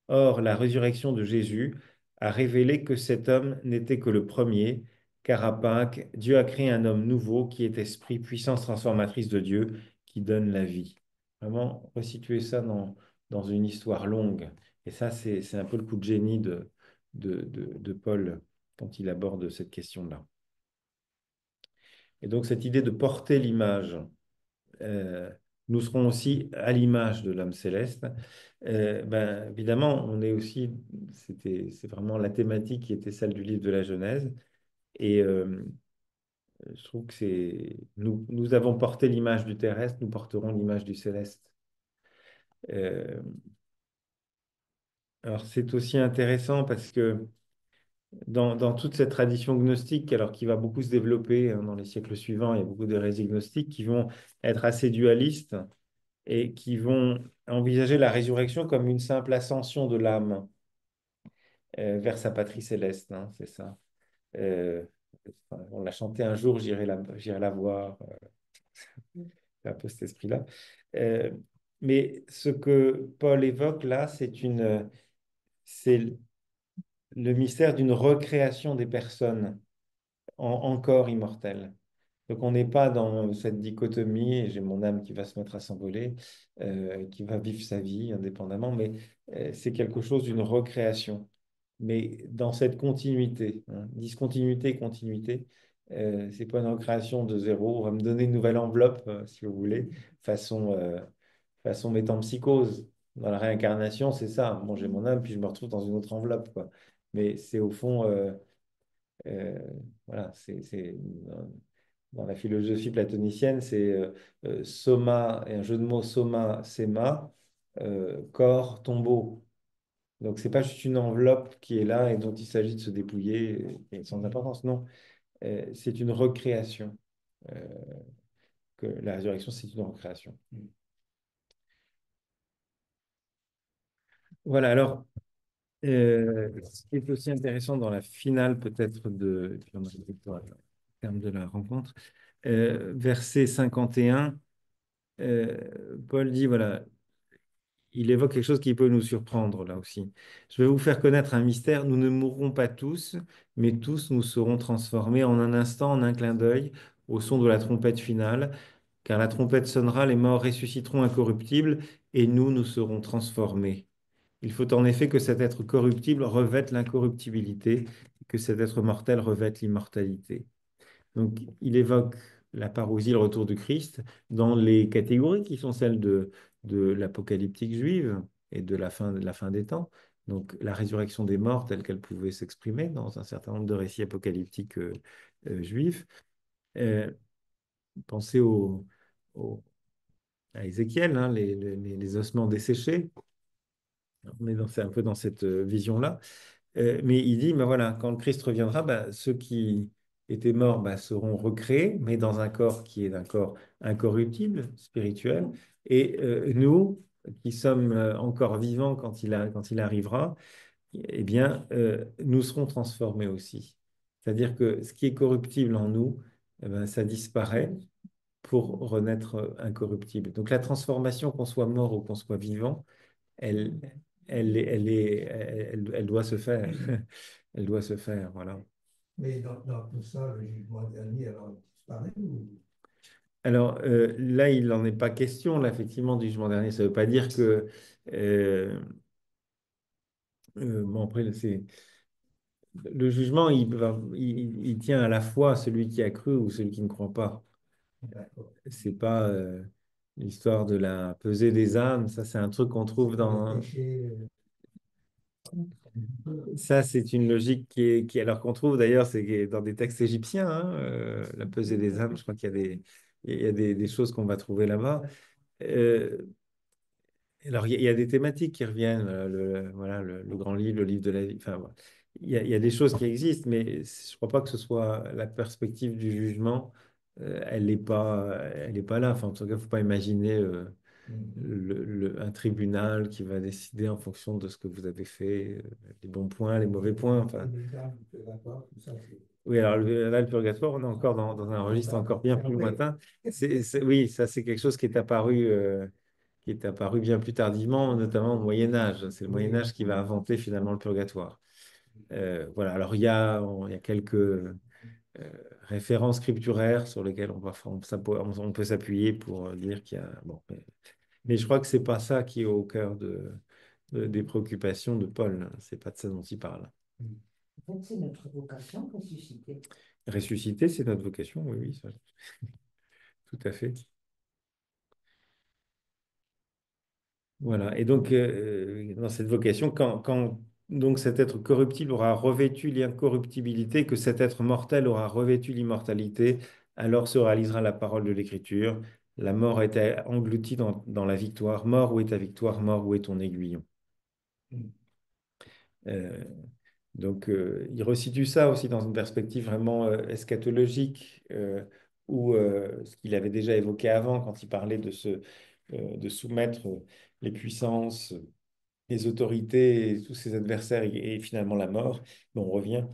S1: Or, la résurrection de Jésus a révélé que cet homme n'était que le premier, car à Pâques, Dieu a créé un homme nouveau qui est esprit, puissance transformatrice de Dieu, qui donne la vie. Vraiment, resituer ça dans une histoire longue. Et ça, c'est un peu le coup de génie de Paul quand il aborde cette question-là. Et donc, cette idée de porter l'image, euh, nous serons aussi à l'image de l'homme céleste. Ben, évidemment, on est aussi, c'est vraiment la thématique qui était celle du livre de la Genèse. Et je trouve que nous avons porté l'image du terrestre, nous porterons l'image du céleste. Euh, alors, c'est aussi intéressant parce que dans toute cette tradition gnostique, alors qui va beaucoup se développer dans les siècles suivants, il y a beaucoup d'hérésies gnostiques qui vont être assez dualistes et qui vont envisager la résurrection comme une simple ascension de l'âme vers sa patrie céleste, hein, c'est ça. Euh, on l'a chanté un jour, j'irai la voir, c'est un peu cet esprit-là. Euh, mais ce que Paul évoque là, c'est le mystère d'une recréation des personnes encore immortelles. Donc on n'est pas dans cette dichotomie, et j'ai mon âme qui va se mettre à s'envoler, qui va vivre sa vie indépendamment, mais c'est quelque chose d'une recréation. Mais dans cette continuité, hein, discontinuité, continuité, c'est pas une recréation de zéro. On va me donner une nouvelle enveloppe, si vous voulez, façon, façon métempsychose. Dans la réincarnation, c'est ça. Bon, j'ai mon âme, puis je me retrouve dans une autre enveloppe, quoi. Mais c'est au fond, euh, voilà, dans la philosophie platonicienne, c'est soma, et un jeu de mots soma, sema, corps, tombeau. Donc, c'est pas juste une enveloppe qui est là et dont il s'agit de se dépouiller et sans importance. Non, c'est une recréation. Euh, que la résurrection, c'est une recréation. Voilà, alors, ce qui est aussi intéressant dans la finale, peut-être, et puis on arrive au terme de la rencontre, verset 51, Paul dit, voilà, il évoque quelque chose qui peut nous surprendre là aussi. Je vais vous faire connaître un mystère. Nous ne mourrons pas tous, mais tous nous serons transformés en un instant, en un clin d'œil, au son de la trompette finale. Car la trompette sonnera, les morts ressusciteront incorruptibles, et nous serons transformés. Il faut en effet que cet être corruptible revête l'incorruptibilité, que cet être mortel revête l'immortalité. Donc, il évoque la parousie, le retour du Christ, dans les catégories qui sont celles de l'apocalyptique juive et de la fin des temps. Donc, la résurrection des morts telle qu'elle pouvait s'exprimer dans un certain nombre de récits apocalyptiques juifs. Euh, pensez à Ézéchiel, hein, les ossements desséchés. On est c'est un peu dans cette vision-là. Mais il dit, ben voilà, quand le Christ reviendra, ben, ceux qui étaient morts ben, seront recréés, mais dans un corps qui est un corps incorruptible, spirituel. Et nous, qui sommes encore vivants quand il arrivera, eh bien, nous serons transformés aussi. C'est-à-dire que ce qui est corruptible en nous, eh ben, ça disparaît pour renaître incorruptible. Donc la transformation, qu'on soit mort ou qu'on soit vivant, elle, elle doit se faire. Elle doit se faire, voilà.
S6: Mais dans tout ça, le jugement dernier, alors, il disparaît ou...
S1: Alors là, il n'en est pas question, là, effectivement, du jugement dernier. Ça ne veut pas dire que... euh, bon, après, le jugement, il tient à la fois celui qui a cru ou celui qui ne croit pas.
S6: D'accord.
S1: C'est pas l'histoire de la pesée des âmes. Ça, c'est un truc qu'on trouve
S6: Le
S1: dans...
S6: péché,
S1: Ça, c'est une logique alors qu'on trouve d'ailleurs, c'est dans des textes égyptiens, hein, la pesée des âmes. Je crois qu'il y a des choses qu'on va trouver là-bas. Euh, alors, il y a des thématiques qui reviennent, voilà, le grand livre, le livre de la vie. Enfin, voilà. Il y a des choses qui existent, mais je ne crois pas que ce soit la perspective du jugement. Elle est pas là. Enfin, en tout cas, il ne faut pas imaginer un tribunal qui va décider en fonction de ce que vous avez fait, les bons points, les mauvais points. Enfin,
S6: les âmes, le purgatoire, tout ça, c'est...
S1: oui, alors là, le purgatoire, on est encore dans un registre encore bien plus
S6: Après,
S1: lointain. Oui, ça, c'est quelque chose qui est apparu bien plus tardivement, notamment au Moyen Âge. C'est le Moyen
S6: oui,
S1: Âge qui va inventer finalement le purgatoire. Voilà, alors il y a quelques références scripturaires sur lesquelles on peut s'appuyer pour dire qu'il y a... Bon, mais je crois que c'est pas ça qui est au cœur des préoccupations de Paul. C'est pas de ça dont il parle.
S3: En fait, c'est notre vocation ressuscitée.
S1: Ressusciter, c'est notre vocation, oui, oui, ça, tout à fait. Voilà. Et donc, dans cette vocation, quand donc cet être corruptible aura revêtu l'incorruptibilité, que cet être mortel aura revêtu l'immortalité, alors se réalisera la parole de l'Écriture. La mort a été engloutie dans la victoire. Mort, où est ta victoire? Mort, où est ton aiguillon? Euh, donc, il resitue ça aussi dans une perspective vraiment eschatologique, ou ce qu'il avait déjà évoqué avant quand il parlait de soumettre les puissances, les autorités, et tous ses adversaires et finalement la mort. Mais on revient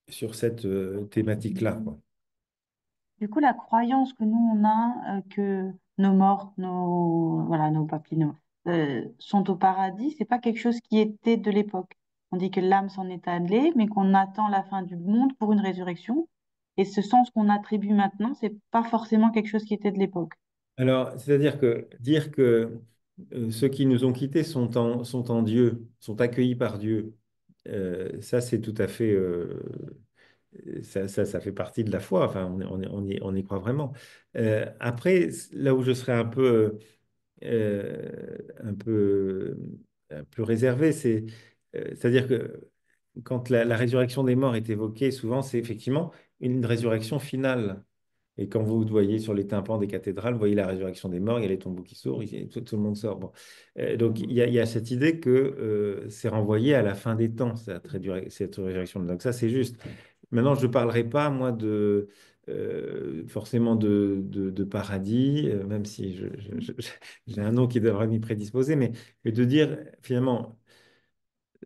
S1: sur cette thématique-là, quoi.
S2: Du coup, la croyance que nous, on a, que nos morts, voilà, nos papis, sont au paradis, c'est pas quelque chose qui était de l'époque. On dit que l'âme s'en est allée, mais qu'on attend la fin du monde pour une résurrection. Et ce sens qu'on attribue maintenant, c'est pas forcément quelque chose qui était de l'époque.
S1: Alors, c'est-à-dire que dire que ceux qui nous ont quittés sont en Dieu, sont accueillis par Dieu, ça, c'est tout à fait, ça fait partie de la foi. Enfin, on y croit vraiment. Après, là où je serais un peu réservé, c'est-à-dire que quand la résurrection des morts est évoquée, souvent, c'est effectivement une résurrection finale. Et quand vous voyez sur les tympans des cathédrales, vous voyez la résurrection des morts, il y a les tombeaux qui s'ouvrent, tout le monde sort. Bon. Donc il y a cette idée que c'est renvoyé à la fin des temps, cette résurrection. Donc ça, c'est juste. Maintenant, je ne parlerai pas, moi, forcément de paradis, même si j'ai un nom qui devrait m'y prédisposer, mais de dire, finalement,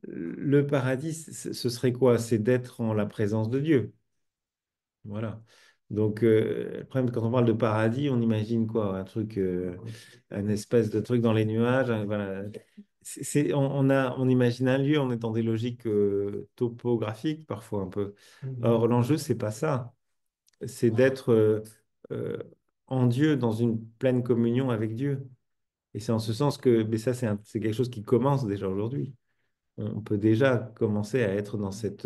S1: le paradis, ce serait quoi? C'est d'être en la présence de Dieu. Voilà. Donc, le problème, quand on parle de paradis, on imagine quoi? Un espèce de truc dans les nuages. Voilà. On imagine un lieu, on est dans des logiques topographiques, parfois un peu. Or, l'enjeu, c'est pas ça. C'est d'être euh, en Dieu, dans une pleine communion avec Dieu. Et c'est en ce sens que, mais ça, c'est quelque chose qui commence déjà aujourd'hui. On peut déjà commencer à être dans cette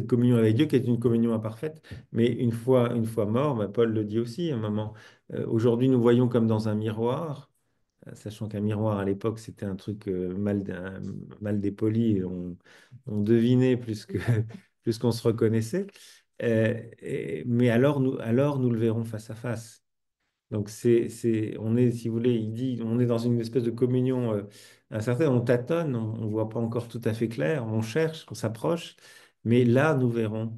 S1: communion avec Dieu, qui est une communion imparfaite, mais une fois mort, bah, Paul le dit aussi à un moment, aujourd'hui nous voyons comme dans un miroir, sachant qu'un miroir à l'époque c'était un truc mal dépoli, et on devinait plus qu'on se reconnaissait. Mais alors nous le verrons face à face. Donc, on est, si vous voulez, il dit, on est dans une espèce de communion incertaine, on tâtonne, on ne voit pas encore tout à fait clair, on cherche, on s'approche, mais là, nous verrons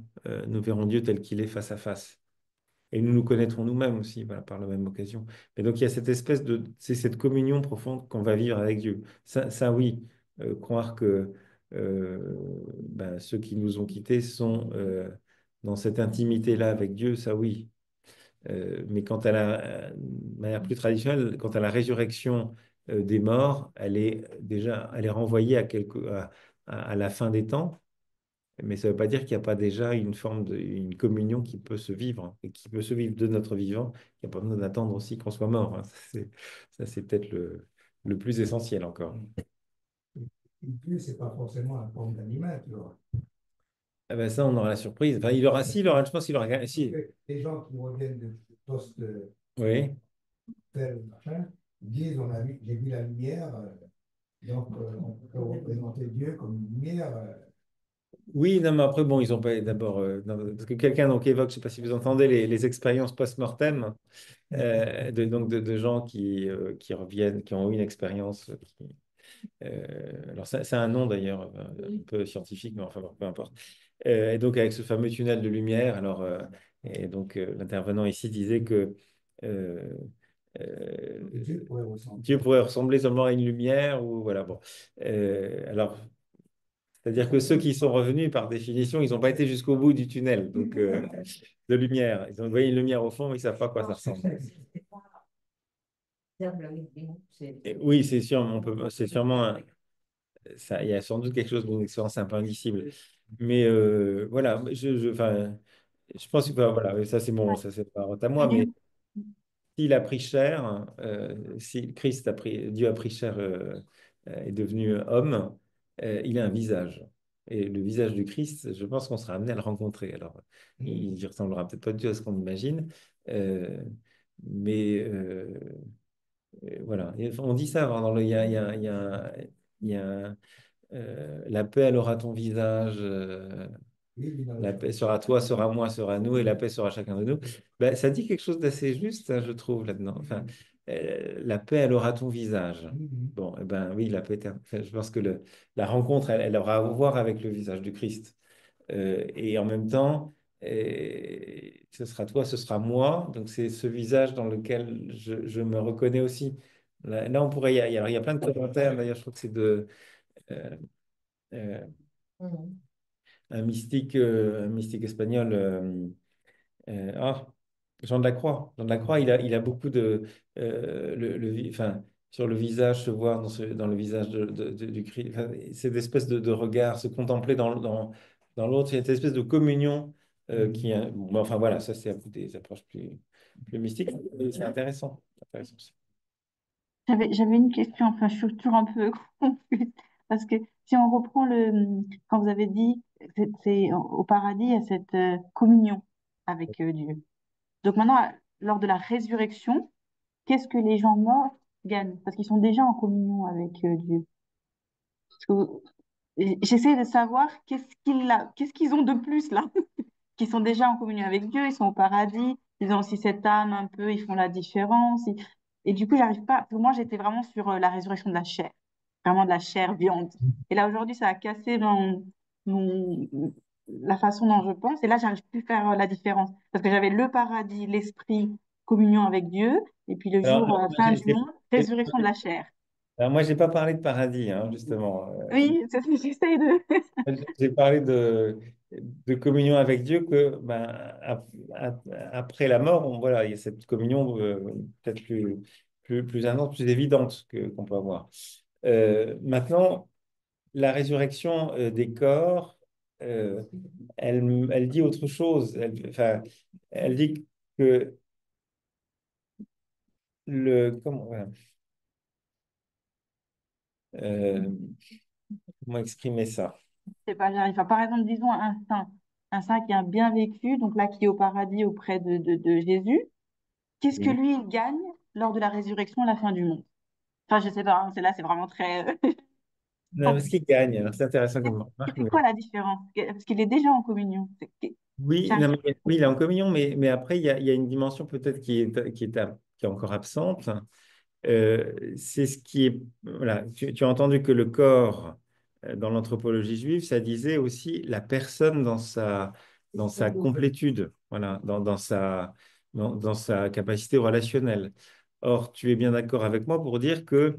S1: Dieu tel qu'il est face à face. Et nous nous connaîtrons nous-mêmes aussi, voilà, par la même occasion. Et donc, il y a c'est cette communion profonde qu'on va vivre avec Dieu. Ça oui, croire que ceux qui nous ont quittés sont dans cette intimité-là avec Dieu, ça oui. Mais quant à de manière plus traditionnelle, quant à la résurrection des morts, elle est renvoyée à la fin des temps. Mais ça ne veut pas dire qu'il n'y a pas déjà une communion qui peut se vivre et qui peut se vivre de notre vivant. Il n'y a pas besoin d'attendre aussi qu'on soit mort, hein. Ça, c'est peut-être le plus essentiel encore.
S6: Une pluie, c'est pas forcément un forme d'animal, tu vois.
S1: Ah ben ça, on aura la surprise. Enfin, je pense qu'il aura, si,
S6: Les gens qui reviennent de poste
S1: oui.
S6: tel, machin, disent j'ai vu la lumière, donc on peut représenter Dieu comme une lumière.
S1: Oui, non, mais après, bon, ils ont pas d'abord, non, parce que quelqu'un donc évoque, je ne sais pas si vous entendez les expériences post-mortem, de gens qui reviennent, qui ont eu une expérience. Alors, c'est un nom d'ailleurs, un peu scientifique, mais enfin, bon, peu importe. Et donc, avec ce fameux tunnel de lumière, et donc, l'intervenant ici disait que euh,
S6: Dieu pourrait ressembler.
S1: Dieu pourrait ressembler seulement à une lumière, ou voilà, bon. Alors, c'est-à-dire que ceux qui sont revenus, par définition, ils n'ont pas été jusqu'au bout du tunnel donc, de lumière. Ils ont voyé une lumière au fond, mais ils ne savent pas à quoi ça ressemble. Oui, c'est sûr, c'est sûrement, il y a sans doute quelque chose d'une expérience un peu indicible. Mais voilà, enfin, je pense que voilà, ça c'est pas à moi, mais s'il a pris chair, si Dieu a pris chair, est devenu homme, il a un visage. Et le visage du Christ, je pense qu'on sera amené à le rencontrer. Alors, il ne ressemblera peut-être pas du tout à ce qu'on imagine, euh, mais voilà. On dit ça, dans il y a, il y a, il y a, il y a, la paix, elle aura ton visage.
S6: Oui,
S1: La paix sera toi, sera moi, sera nous, et la paix sera chacun de nous. Ben, ça dit quelque chose d'assez juste, hein, je trouve, là-dedans. Enfin, la paix, elle aura ton visage. Bon, eh ben oui, la paix, enfin, je pense que la rencontre, elle aura à voir avec le visage du Christ. Et en même temps, ce sera toi, ce sera moi. Donc, c'est ce visage dans lequel je me reconnais aussi. Là, on pourrait alors, il y a plein de commentaires. D'ailleurs, je crois que c'est euh, euh, un mystique espagnol. Ah, Jean de la Croix. Jean de la Croix, il a beaucoup enfin, sur le visage, se voir dans le visage du Christ. Enfin, cette espèce de regard, se contempler dans l'autre, il y a cette espèce de communion bon, mais enfin voilà, ça c'est un peu des approches plus mystiques. Mais c'est intéressant. C'est intéressant aussi.
S2: J'avais une question, enfin, je suis toujours un peu confuse. Parce que si on reprend quand vous avez dit, c'est au paradis, il y a cette communion avec Dieu. Donc maintenant, lors de la résurrection, qu'est-ce que les gens morts gagnent? Parce qu'ils sont déjà en communion avec Dieu. Parce que j'essaie de savoir qu'est-ce qu'ils ont de plus là, qui sont déjà en communion avec Dieu, ils sont au paradis, ils ont aussi cette âme un peu, ils font la différence. Et du coup, j'arrive pas. Pour moi, j'étais vraiment sur la résurrection de la chair, vraiment de la chair viande. Et là, aujourd'hui, ça a cassé mon- la façon dont je pense. Et là, j'arrive plus à faire la différence. Parce que j'avais le paradis, l'esprit, communion avec Dieu, et puis le
S1: Alors,
S2: jour fin du monde,
S1: j'ai-
S2: résurrection de la chair.
S1: alors, moi, j'ai pas parlé de paradis, hein, justement.
S2: Oui, c'est ce que j'essaie de.
S1: J'ai parlé de communion avec Dieu que ben, après la mort, voilà, il y a cette communion peut-être plus intense, plus évidente qu'on peut avoir. Maintenant, la résurrection des corps, euh, elle dit autre chose. Enfin, elle dit que voilà, euh, comment exprimer ça?
S2: Je sais pas, j'arrive pas. Par exemple, disons un saint qui a bien vécu, donc là qui est au paradis auprès de Jésus. Qu'est-ce que
S1: Oui.
S2: lui il gagne lors de la résurrection à la fin du monde? Enfin, je sais pas, hein, c'est vraiment très.
S1: Non, ce qui gagne, alors c'est intéressant comme remarque,
S2: C'est quoi la différence? Parce qu'il est déjà en communion.
S1: oui,
S2: J'arrive-
S1: non, oui, il est en communion, mais après, il y a une dimension peut-être qui est encore absente. C'est ce qui est. Voilà, tu as entendu que le corps, dans l'anthropologie juive, ça disait aussi la personne dans sa complétude, voilà, dans sa capacité relationnelle. Or, tu es bien d'accord avec moi pour dire que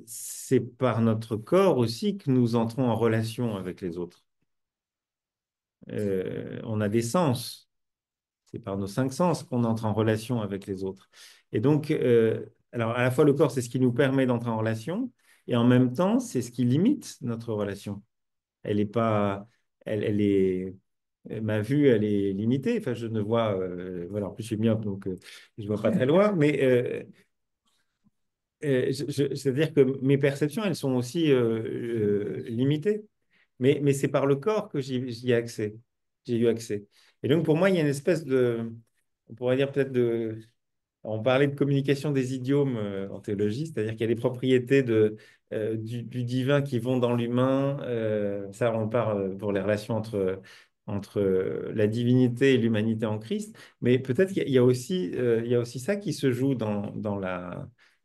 S1: c'est par notre corps aussi que nous entrons en relation avec les autres. On a des sens. c'est par nos cinq sens qu'on entre en relation avec les autres. Et donc, alors à la fois le corps, c'est ce qui nous permet d'entrer en relation, et en même temps, c'est ce qui limite notre relation. Elle est pas, elle est, ma vue, elle est limitée. Enfin, je ne vois, voilà, en plus je suis myope, donc je vois pas très loin, mais c'est-à-dire que mes perceptions, elles sont aussi limitées. Mais c'est par le corps que j'y ai accès. J'ai eu accès. Et donc, pour moi, il y a une espèce de, on pourrait dire peut-être de, on parlait de communication des idiomes en théologie, c'est-à-dire qu'il y a des propriétés du divin qui vont dans l'humain. Ça, on parle pour les relations entre la divinité et l'humanité en Christ. Mais peut-être qu'il y a aussi, il y a aussi ça qui se joue dans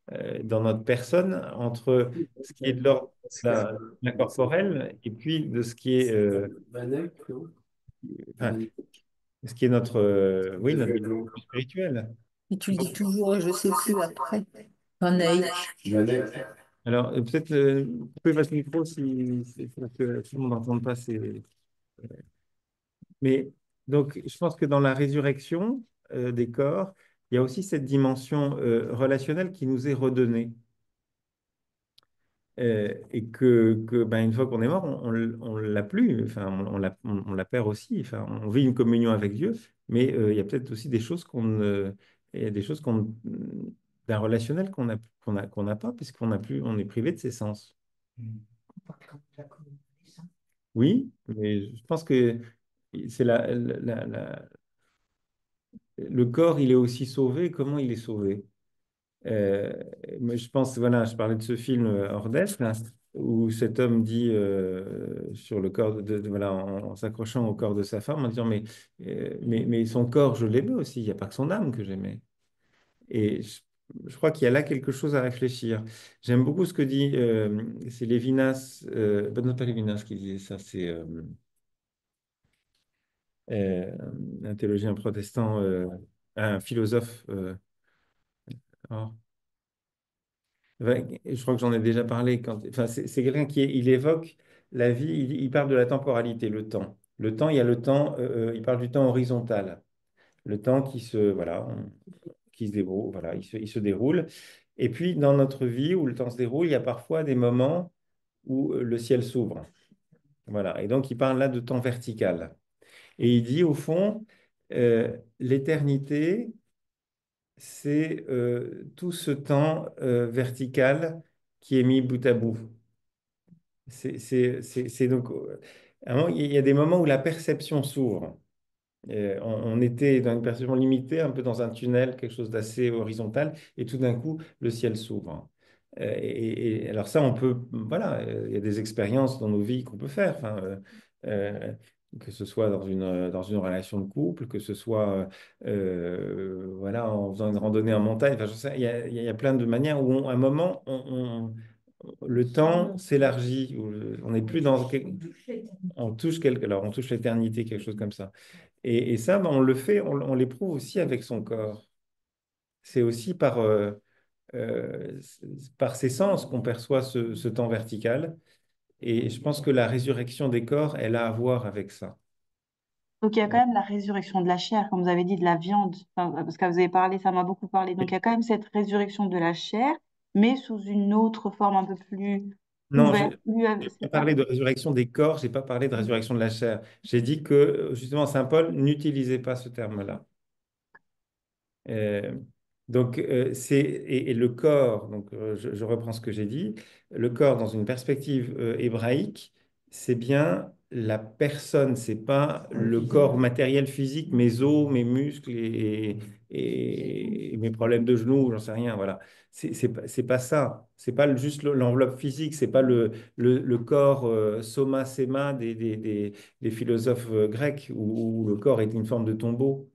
S1: notre personne, entre ce qui est de l'ordre de la corporelle et puis de ce qui est, enfin, ce qui est notre, oui, notre dimension spirituelle.
S7: Et tu le dis toujours, je sais plus après. Un œil.
S1: Alors, peut-être couper votre micro si c'est pour que tout le monde n'entende pas. Mais donc, je pense que dans la résurrection des corps, il y a aussi cette dimension relationnelle qui nous est redonnée. Et ben, une fois qu'on est mort, on l'a plus, enfin, on la perd aussi. Enfin, on vit une communion avec Dieu, mais il y a peut-être aussi des choses il y a des choses d'un relationnel qu'on n'a pas, puisqu'on n'a plus, on est privé de ses sens. Oui, mais je pense que c'est le corps, il est aussi sauvé. Comment il est sauvé? Euh, mais je pense, voilà, je parlais de ce film Hors d'Est, là, où cet homme dit sur le corps, voilà, en s'accrochant au corps de sa femme, en disant, mais son corps, je l'aimais aussi, il n'y a pas que son âme que j'aimais. Et je crois qu'il y a là quelque chose à réfléchir. J'aime beaucoup ce que dit, c'est Lévinas, non pas Lévinas qui disait ça, c'est euh, un théologien protestant, un philosophe. Oh, ouais, je crois que j'en ai déjà parlé. Enfin, c'est quelqu'un il évoque la vie, il parle de la temporalité, le temps. Le temps, il y a le temps, il parle du temps horizontal, le temps voilà, qui se déroule, voilà, il se déroule. Et puis, dans notre vie où le temps se déroule, il y a parfois des moments où le ciel s'ouvre. Voilà. Et donc, il parle là de temps vertical. Et il dit, au fond, l'éternité, c'est tout ce temps vertical qui est mis bout à bout. C'est donc, à un moment, il y a des moments où la perception s'ouvre. On était dans une perception limitée, un peu dans un tunnel, quelque chose d'assez horizontal, et tout d'un coup, le ciel s'ouvre. Et alors ça, on peut, voilà, il y a des expériences dans nos vies qu'on peut faire. Enfin, euh, que ce soit dans une relation de couple, que ce soit voilà, en faisant une randonnée en montagne. Enfin, il y a plein de manières où, à un moment, le temps s'élargit. On n'est plus dans... alors, on touche l'éternité, quelque chose comme ça. Et ça, ben, on le fait, on l'éprouve aussi avec son corps. C'est aussi par ses sens qu'on perçoit ce temps vertical. Et je pense que la résurrection des corps, elle a à voir avec ça.
S2: Donc il y a quand même la résurrection de la chair, comme vous avez dit, de la viande, enfin, parce que vous avez parlé, ça m'a beaucoup parlé. Donc il y a quand même cette résurrection de la chair, mais sous une autre forme un peu plus
S1: Non, je
S2: ouverte, plus,
S1: n'ai pas
S2: c'est ça?
S1: parlé de résurrection des corps, je n'ai pas parlé de résurrection de la chair. J'ai dit que, justement, Saint Paul n'utilisait pas ce terme-là. Euh, donc, et le corps, donc je reprends ce que j'ai dit, le corps dans une perspective hébraïque, c'est bien la personne, c'est pas le corps matériel physique, mes os, mes muscles et mes problèmes de genoux, j'en sais rien, voilà. C'est pas ça, c'est pas juste l'enveloppe physique, c'est pas le corps soma, sema des philosophes grecs où le corps est une forme de tombeau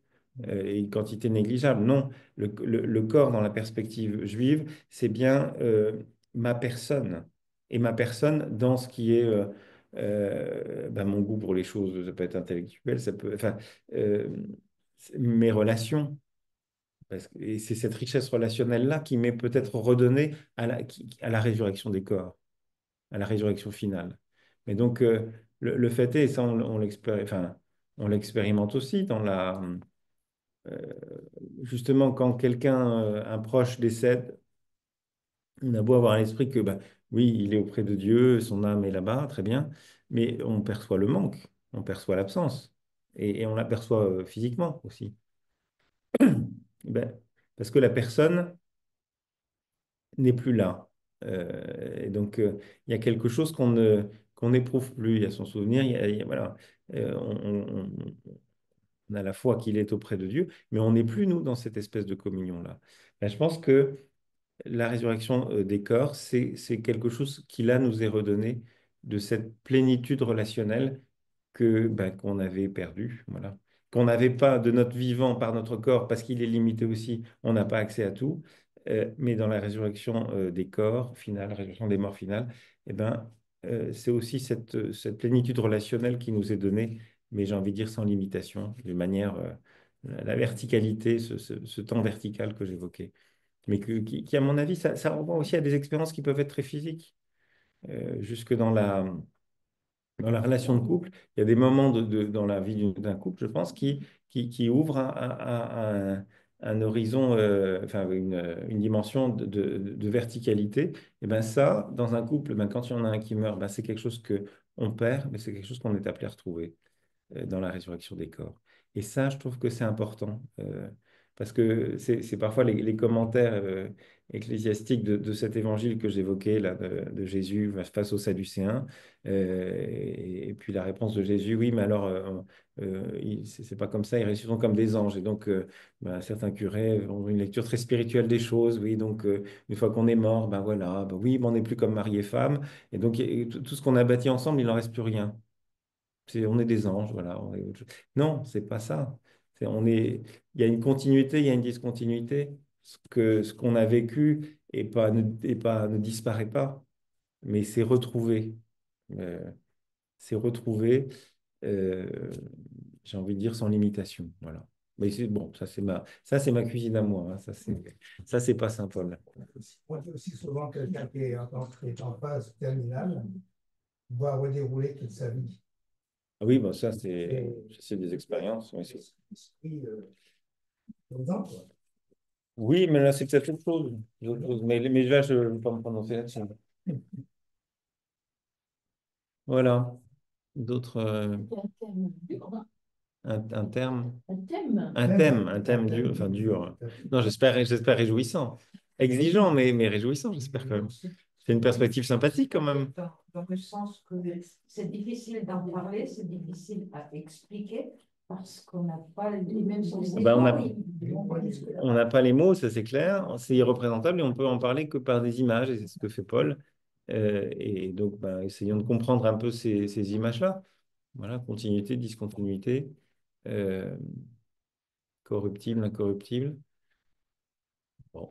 S1: et une quantité négligeable. Non, le corps dans la perspective juive, c'est bien ma personne. Et ma personne dans ce qui est ben, mon goût pour les choses, ça peut être intellectuel, ça peut, enfin, euh, mes relations. Et c'est cette richesse relationnelle-là qui m'est peut-être redonnée à la résurrection des corps, à la résurrection finale. Mais donc, le fait est, et ça on l'expérimente aussi dans euh, justement, quand quelqu'un, un proche décède, on a beau avoir à l'esprit que, bah, oui, il est auprès de Dieu, son âme est là-bas, très bien, mais on perçoit le manque, on perçoit l'absence, et on l'aperçoit physiquement aussi. Ben, parce que la personne n'est plus là. Et donc, il y a quelque chose qu'on n'éprouve plus. Il y a son souvenir, voilà. On a la foi qu'il est auprès de Dieu, mais on n'est plus, nous, dans cette espèce de communion-là. Ben, je pense que la résurrection des corps, c'est quelque chose qui, là, nous est redonné de cette plénitude relationnelle qu'on avait perdu, voilà. Qu'on n'avait pas de notre vivant par notre corps, parce qu'il est limité aussi, on n'a pas accès à tout. Mais dans la résurrection des corps finale, résurrection des morts finale, eh ben, c'est aussi cette plénitude relationnelle qui nous est donnée, mais j'ai envie de dire sans limitation, de manière, la verticalité, ce temps vertical que j'évoquais. Mais qui, à mon avis, ça renvoie aussi à des expériences qui peuvent être très physiques, jusque dans la relation de couple, il y a des moments dans la vie d'un couple, je pense, qui ouvrent un horizon, enfin une dimension de verticalité. Et ben ça, dans un couple, ben, quand il y en a un qui meurt, ben, c'est quelque chose que on perd, mais c'est quelque chose qu'on est appelé à retrouver dans la résurrection des corps. Et ça, je trouve que c'est important, parce que c'est parfois les commentaires ecclésiastiques de cet évangile que j'évoquais, là, de Jésus face aux Sadducéens, et puis la réponse de Jésus, oui, mais alors, c'est pas comme ça, ils ressusciteront comme des anges. Et donc, ben, certains curés ont une lecture très spirituelle des choses, oui, donc, une fois qu'on est mort, ben voilà, ben oui, mais on n'est plus comme mari et femme, et donc, tout ce qu'on a bâti ensemble, il n'en reste plus rien. On est des anges, voilà. Non, c'est pas ça. Il y a une continuité, il y a une discontinuité. Ce qu'on a vécu ne disparaît pas, mais c'est retrouvé. Euh, c'est retrouvé, euh, j'ai envie de dire, sans limitation. Voilà. Mais c'est bon, ça, c'est ma cuisine à moi, hein. Ça, c'est pas Saint Paul.
S6: Moi, c'est aussi souvent quelqu'un qui est en phase terminale voit redérouler toute sa vie.
S1: Ah oui, bon, ça,
S6: Et
S1: c'est des expériences. Oui,
S6: l'esprit, dedans, quoi.
S1: oui, mais là, c'est peut-être autre chose. Autre chose. Mais là, je ne vais pas me prononcer là-dessus. Voilà. D'autres. Un terme. Un thème dur. Enfin, dur. Non, j'espère réjouissant. Exigeant, mais réjouissant, j'espère quand même. C'est une perspective sympathique quand même.
S3: Dans le sens que c'est difficile d'en parler, c'est difficile à expliquer parce qu'on n'a pas les mêmes
S1: Ben,
S3: sensations.
S1: on n'a pas les mots, ça c'est clair. C'est irreprésentable et on peut en parler que par des images, et c'est ce que fait Paul. Et donc, ben, essayons de comprendre un peu ces images-là. Voilà, continuité, discontinuité, euh, corruptible, incorruptible. Bon.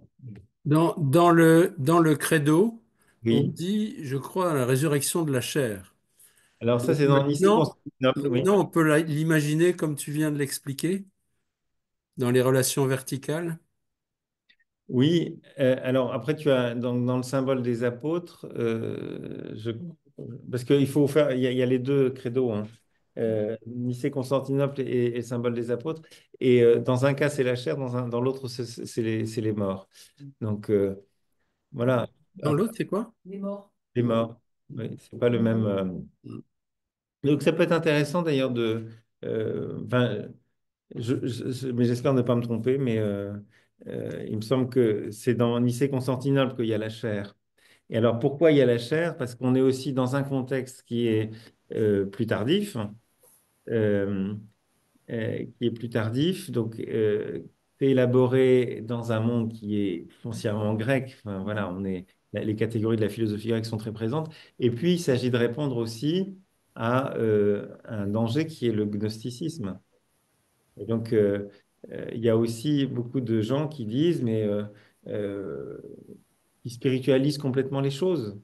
S8: Dans le credo, on
S1: Oui.
S8: dit, je crois, à la résurrection de la chair.
S1: Alors ça, c'est dans
S8: Maintenant,
S1: Nicée-Constantinople, oui.
S8: maintenant, on peut l'imaginer comme tu viens de l'expliquer, dans les relations verticales.
S1: Oui, alors après, tu as dans le symbole des apôtres, parce qu'il faut faire, il y a les deux credos, hein. Nicée-Constantinople et le symbole des apôtres. Et dans un cas, c'est la chair, dans l'autre, c'est les morts. Donc voilà.
S8: Dans l'autre, c'est quoi?
S3: Les morts.
S1: Les morts. Oui, c'est pas le même. Donc ça peut être intéressant d'ailleurs enfin, mais j'espère ne pas me tromper, mais il me semble que c'est dans Nicée-Constantinople qu'il y a la chair. Et alors pourquoi il y a la chair? Parce qu'on est aussi dans un contexte qui est plus tardif, euh, donc élaboré dans un monde qui est foncièrement grec. Enfin, voilà, les catégories de la philosophie grecque sont très présentes. Et puis il s'agit de répondre aussi à un danger qui est le gnosticisme. Et donc, il y a aussi beaucoup de gens qui disent, mais euh, qui spiritualisent complètement les choses.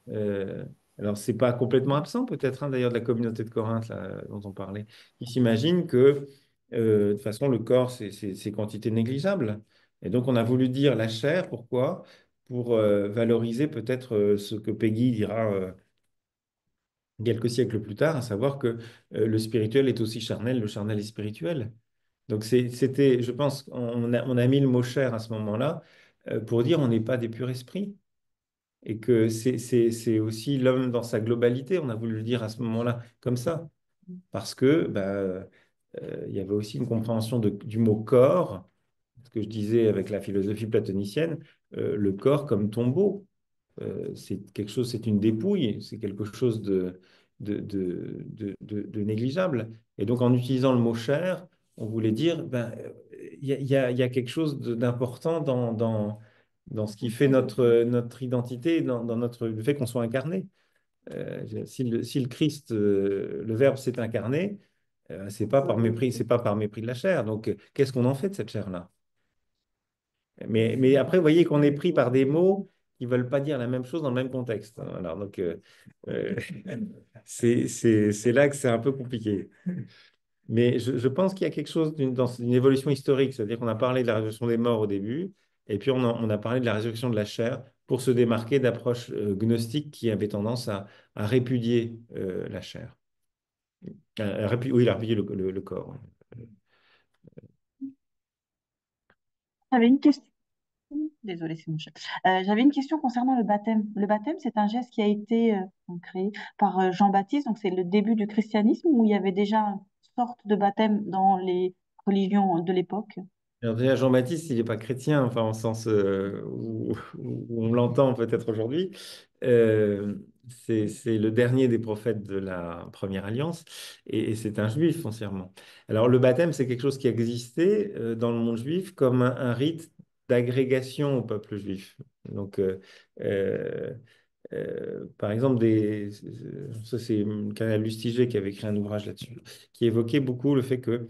S1: Euh, alors, c'est pas complètement absent, peut-être, hein, d'ailleurs, de la communauté de Corinthe, là, dont on parlait, qui s'imaginent que, de toute façon, le corps, c'est quantité négligeable. Et donc, on a voulu dire la chair, pourquoi? Pour valoriser peut-être ce que Peggy dira quelques siècles plus tard, à savoir que le spirituel est aussi charnel, le charnel est spirituel. Donc c'était, je pense, on a mis le mot chair à ce moment-là pour dire on n'est pas des purs esprits. Et que c'est aussi l'homme dans sa globalité, on a voulu le dire à ce moment-là comme ça. Parce que il y avait aussi une compréhension du mot corps, ce que je disais avec la philosophie platonicienne, le corps comme tombeau. C'est quelque chose, c'est une dépouille, c'est quelque chose de négligeable. Et donc, en utilisant le mot chair, on voulait dire, il y a quelque chose d'important dans ce qui fait notre identité, dans le fait qu'on soit incarné. Si le Christ, le Verbe s'est incarné, c'est pas par mépris de la chair. Donc, qu'est-ce qu'on en fait de cette chair-là? Mais après, vous voyez qu'on est pris par des mots qui ne veulent pas dire la même chose dans le même contexte. Alors, donc, euh, c'est là que c'est un peu compliqué. Mais je pense qu'il y a quelque chose dans une évolution historique, c'est-à-dire qu'on a parlé de la résurrection des morts au début, et puis on a parlé de la résurrection de la chair pour se démarquer d'approches gnostiques qui avaient tendance à répudier la chair. Oui, à répudier le corps. Oui.
S2: J'avais une question. Désolée, c'est mon chat. J'avais une question concernant le baptême. Le baptême, c'est un geste qui a été créé par Jean-Baptiste, donc c'est le début du christianisme, où il y avait déjà une sorte de baptême dans les religions de l'époque.
S1: Alors déjà, Jean-Baptiste, il n'est pas chrétien, enfin, en sens où on l'entend peut-être aujourd'hui. Euh, c'est le dernier des prophètes de la Première Alliance et c'est un juif foncièrement. Alors le baptême, c'est quelque chose qui existait dans le monde juif comme un rite d'agrégation au peuple juif. Donc, euh, par exemple, ça c'est Canal Lustiger qui avait écrit un ouvrage là-dessus, qui évoquait beaucoup le fait que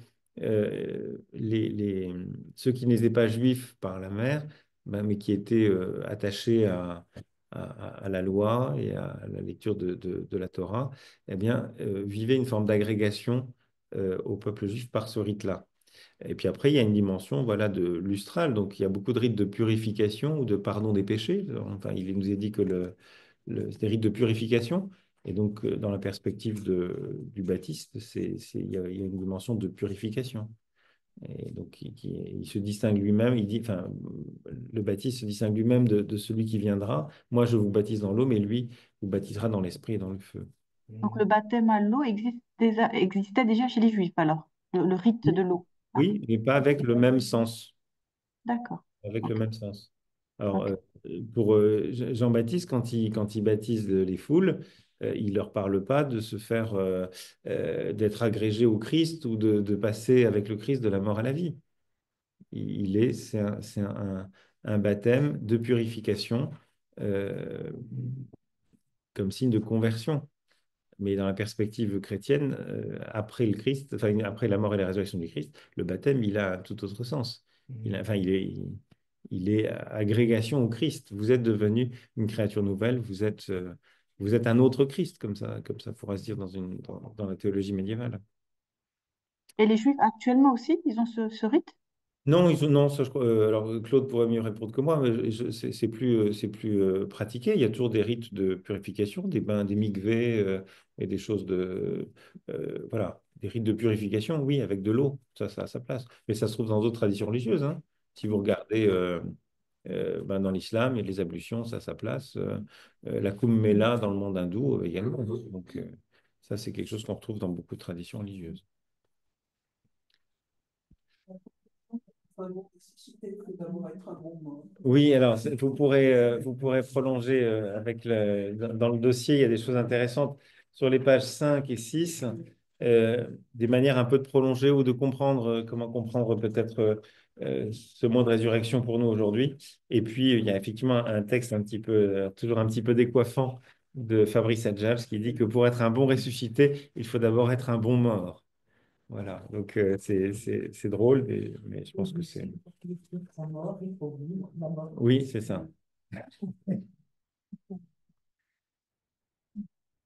S1: ceux qui n'étaient pas juifs par la mère, ben, mais qui étaient attachés à la loi et à la lecture de la Torah, eh bien, vivaient une forme d'agrégation au peuple juif par ce rite-là. Et puis après, il y a une dimension voilà, de lustral. Donc, il y a beaucoup de rites de purification ou de pardon des péchés. Enfin, il nous est dit que c'est des rites de purification. Et donc, dans la perspective du baptiste, il y a une dimension de purification. Et donc, il se distingue lui-même. Il dit, enfin, le baptiste se distingue lui-même de celui qui viendra. Moi, je vous baptise dans l'eau, mais lui vous baptisera dans l'esprit et dans le feu.
S2: Donc le baptême à l'eau existait déjà chez les Juifs alors, le rite de l'eau. Ah,
S1: Oui, mais pas avec le même sens.
S2: d'accord.
S1: Avec le
S2: Ok,
S1: même sens. Alors,
S2: ok.
S1: pour Jean-Baptiste, quand il baptise les foules, il leur parle pas de se faire, d'être agrégé au Christ ou de passer avec le Christ de la mort à la vie. C'est un baptême de purification euh, comme signe de conversion. Mais dans la perspective chrétienne, après le Christ, enfin, après la mort et la résurrection du Christ, le baptême, il a un tout autre sens. Enfin, il est agrégation au Christ. Vous êtes devenu une créature nouvelle, vous êtes un autre Christ, comme ça pourra se dire dans la théologie médiévale.
S2: Et les Juifs actuellement aussi, ils ont ce rite?
S1: Non, non, ça, alors Claude pourrait mieux répondre que moi, mais c'est plus pratiqué. Il y a toujours des rites de purification, des bains, des mikvés et des choses voilà, des rites de purification, oui, avec de l'eau, ça a sa place. Mais ça se trouve dans d'autres traditions religieuses, hein. Si vous regardez dans l'islam, il y a les ablutions, ça a sa place. La Kumbh Mela dans le monde hindou également. Donc, ça, c'est quelque chose qu'on retrouve dans beaucoup de traditions religieuses.
S5: Enfin, bon, c'était que d'abord être un bon mort.
S1: Oui, alors vous pourrez prolonger dans le dossier, il y a des choses intéressantes sur les pages 5 et 6, des manières un peu de prolonger ou de comprendre comment comprendre peut-être ce mot de résurrection pour nous aujourd'hui. Et puis, il y a effectivement un texte toujours un petit peu décoiffant de Fabrice Adjabs qui dit que pour être un bon ressuscité, il faut d'abord être un bon mort. Voilà, donc c'est drôle, mais je pense que c'est... Oui, c'est ça.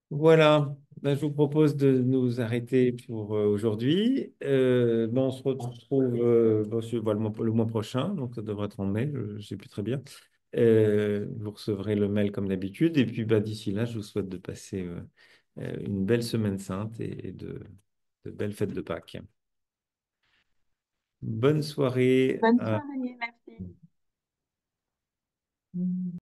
S1: Voilà, ben, je vous propose de nous arrêter pour aujourd'hui. Ben, on se retrouve le mois prochain, donc ça devrait être en mai, je ne sais plus très bien. Vous recevrez le mail comme d'habitude, et puis ben, d'ici là, je vous souhaite de passer une belle semaine sainte et de belles fêtes de Pâques. Bonne soirée.
S2: Bonne soirée, merci.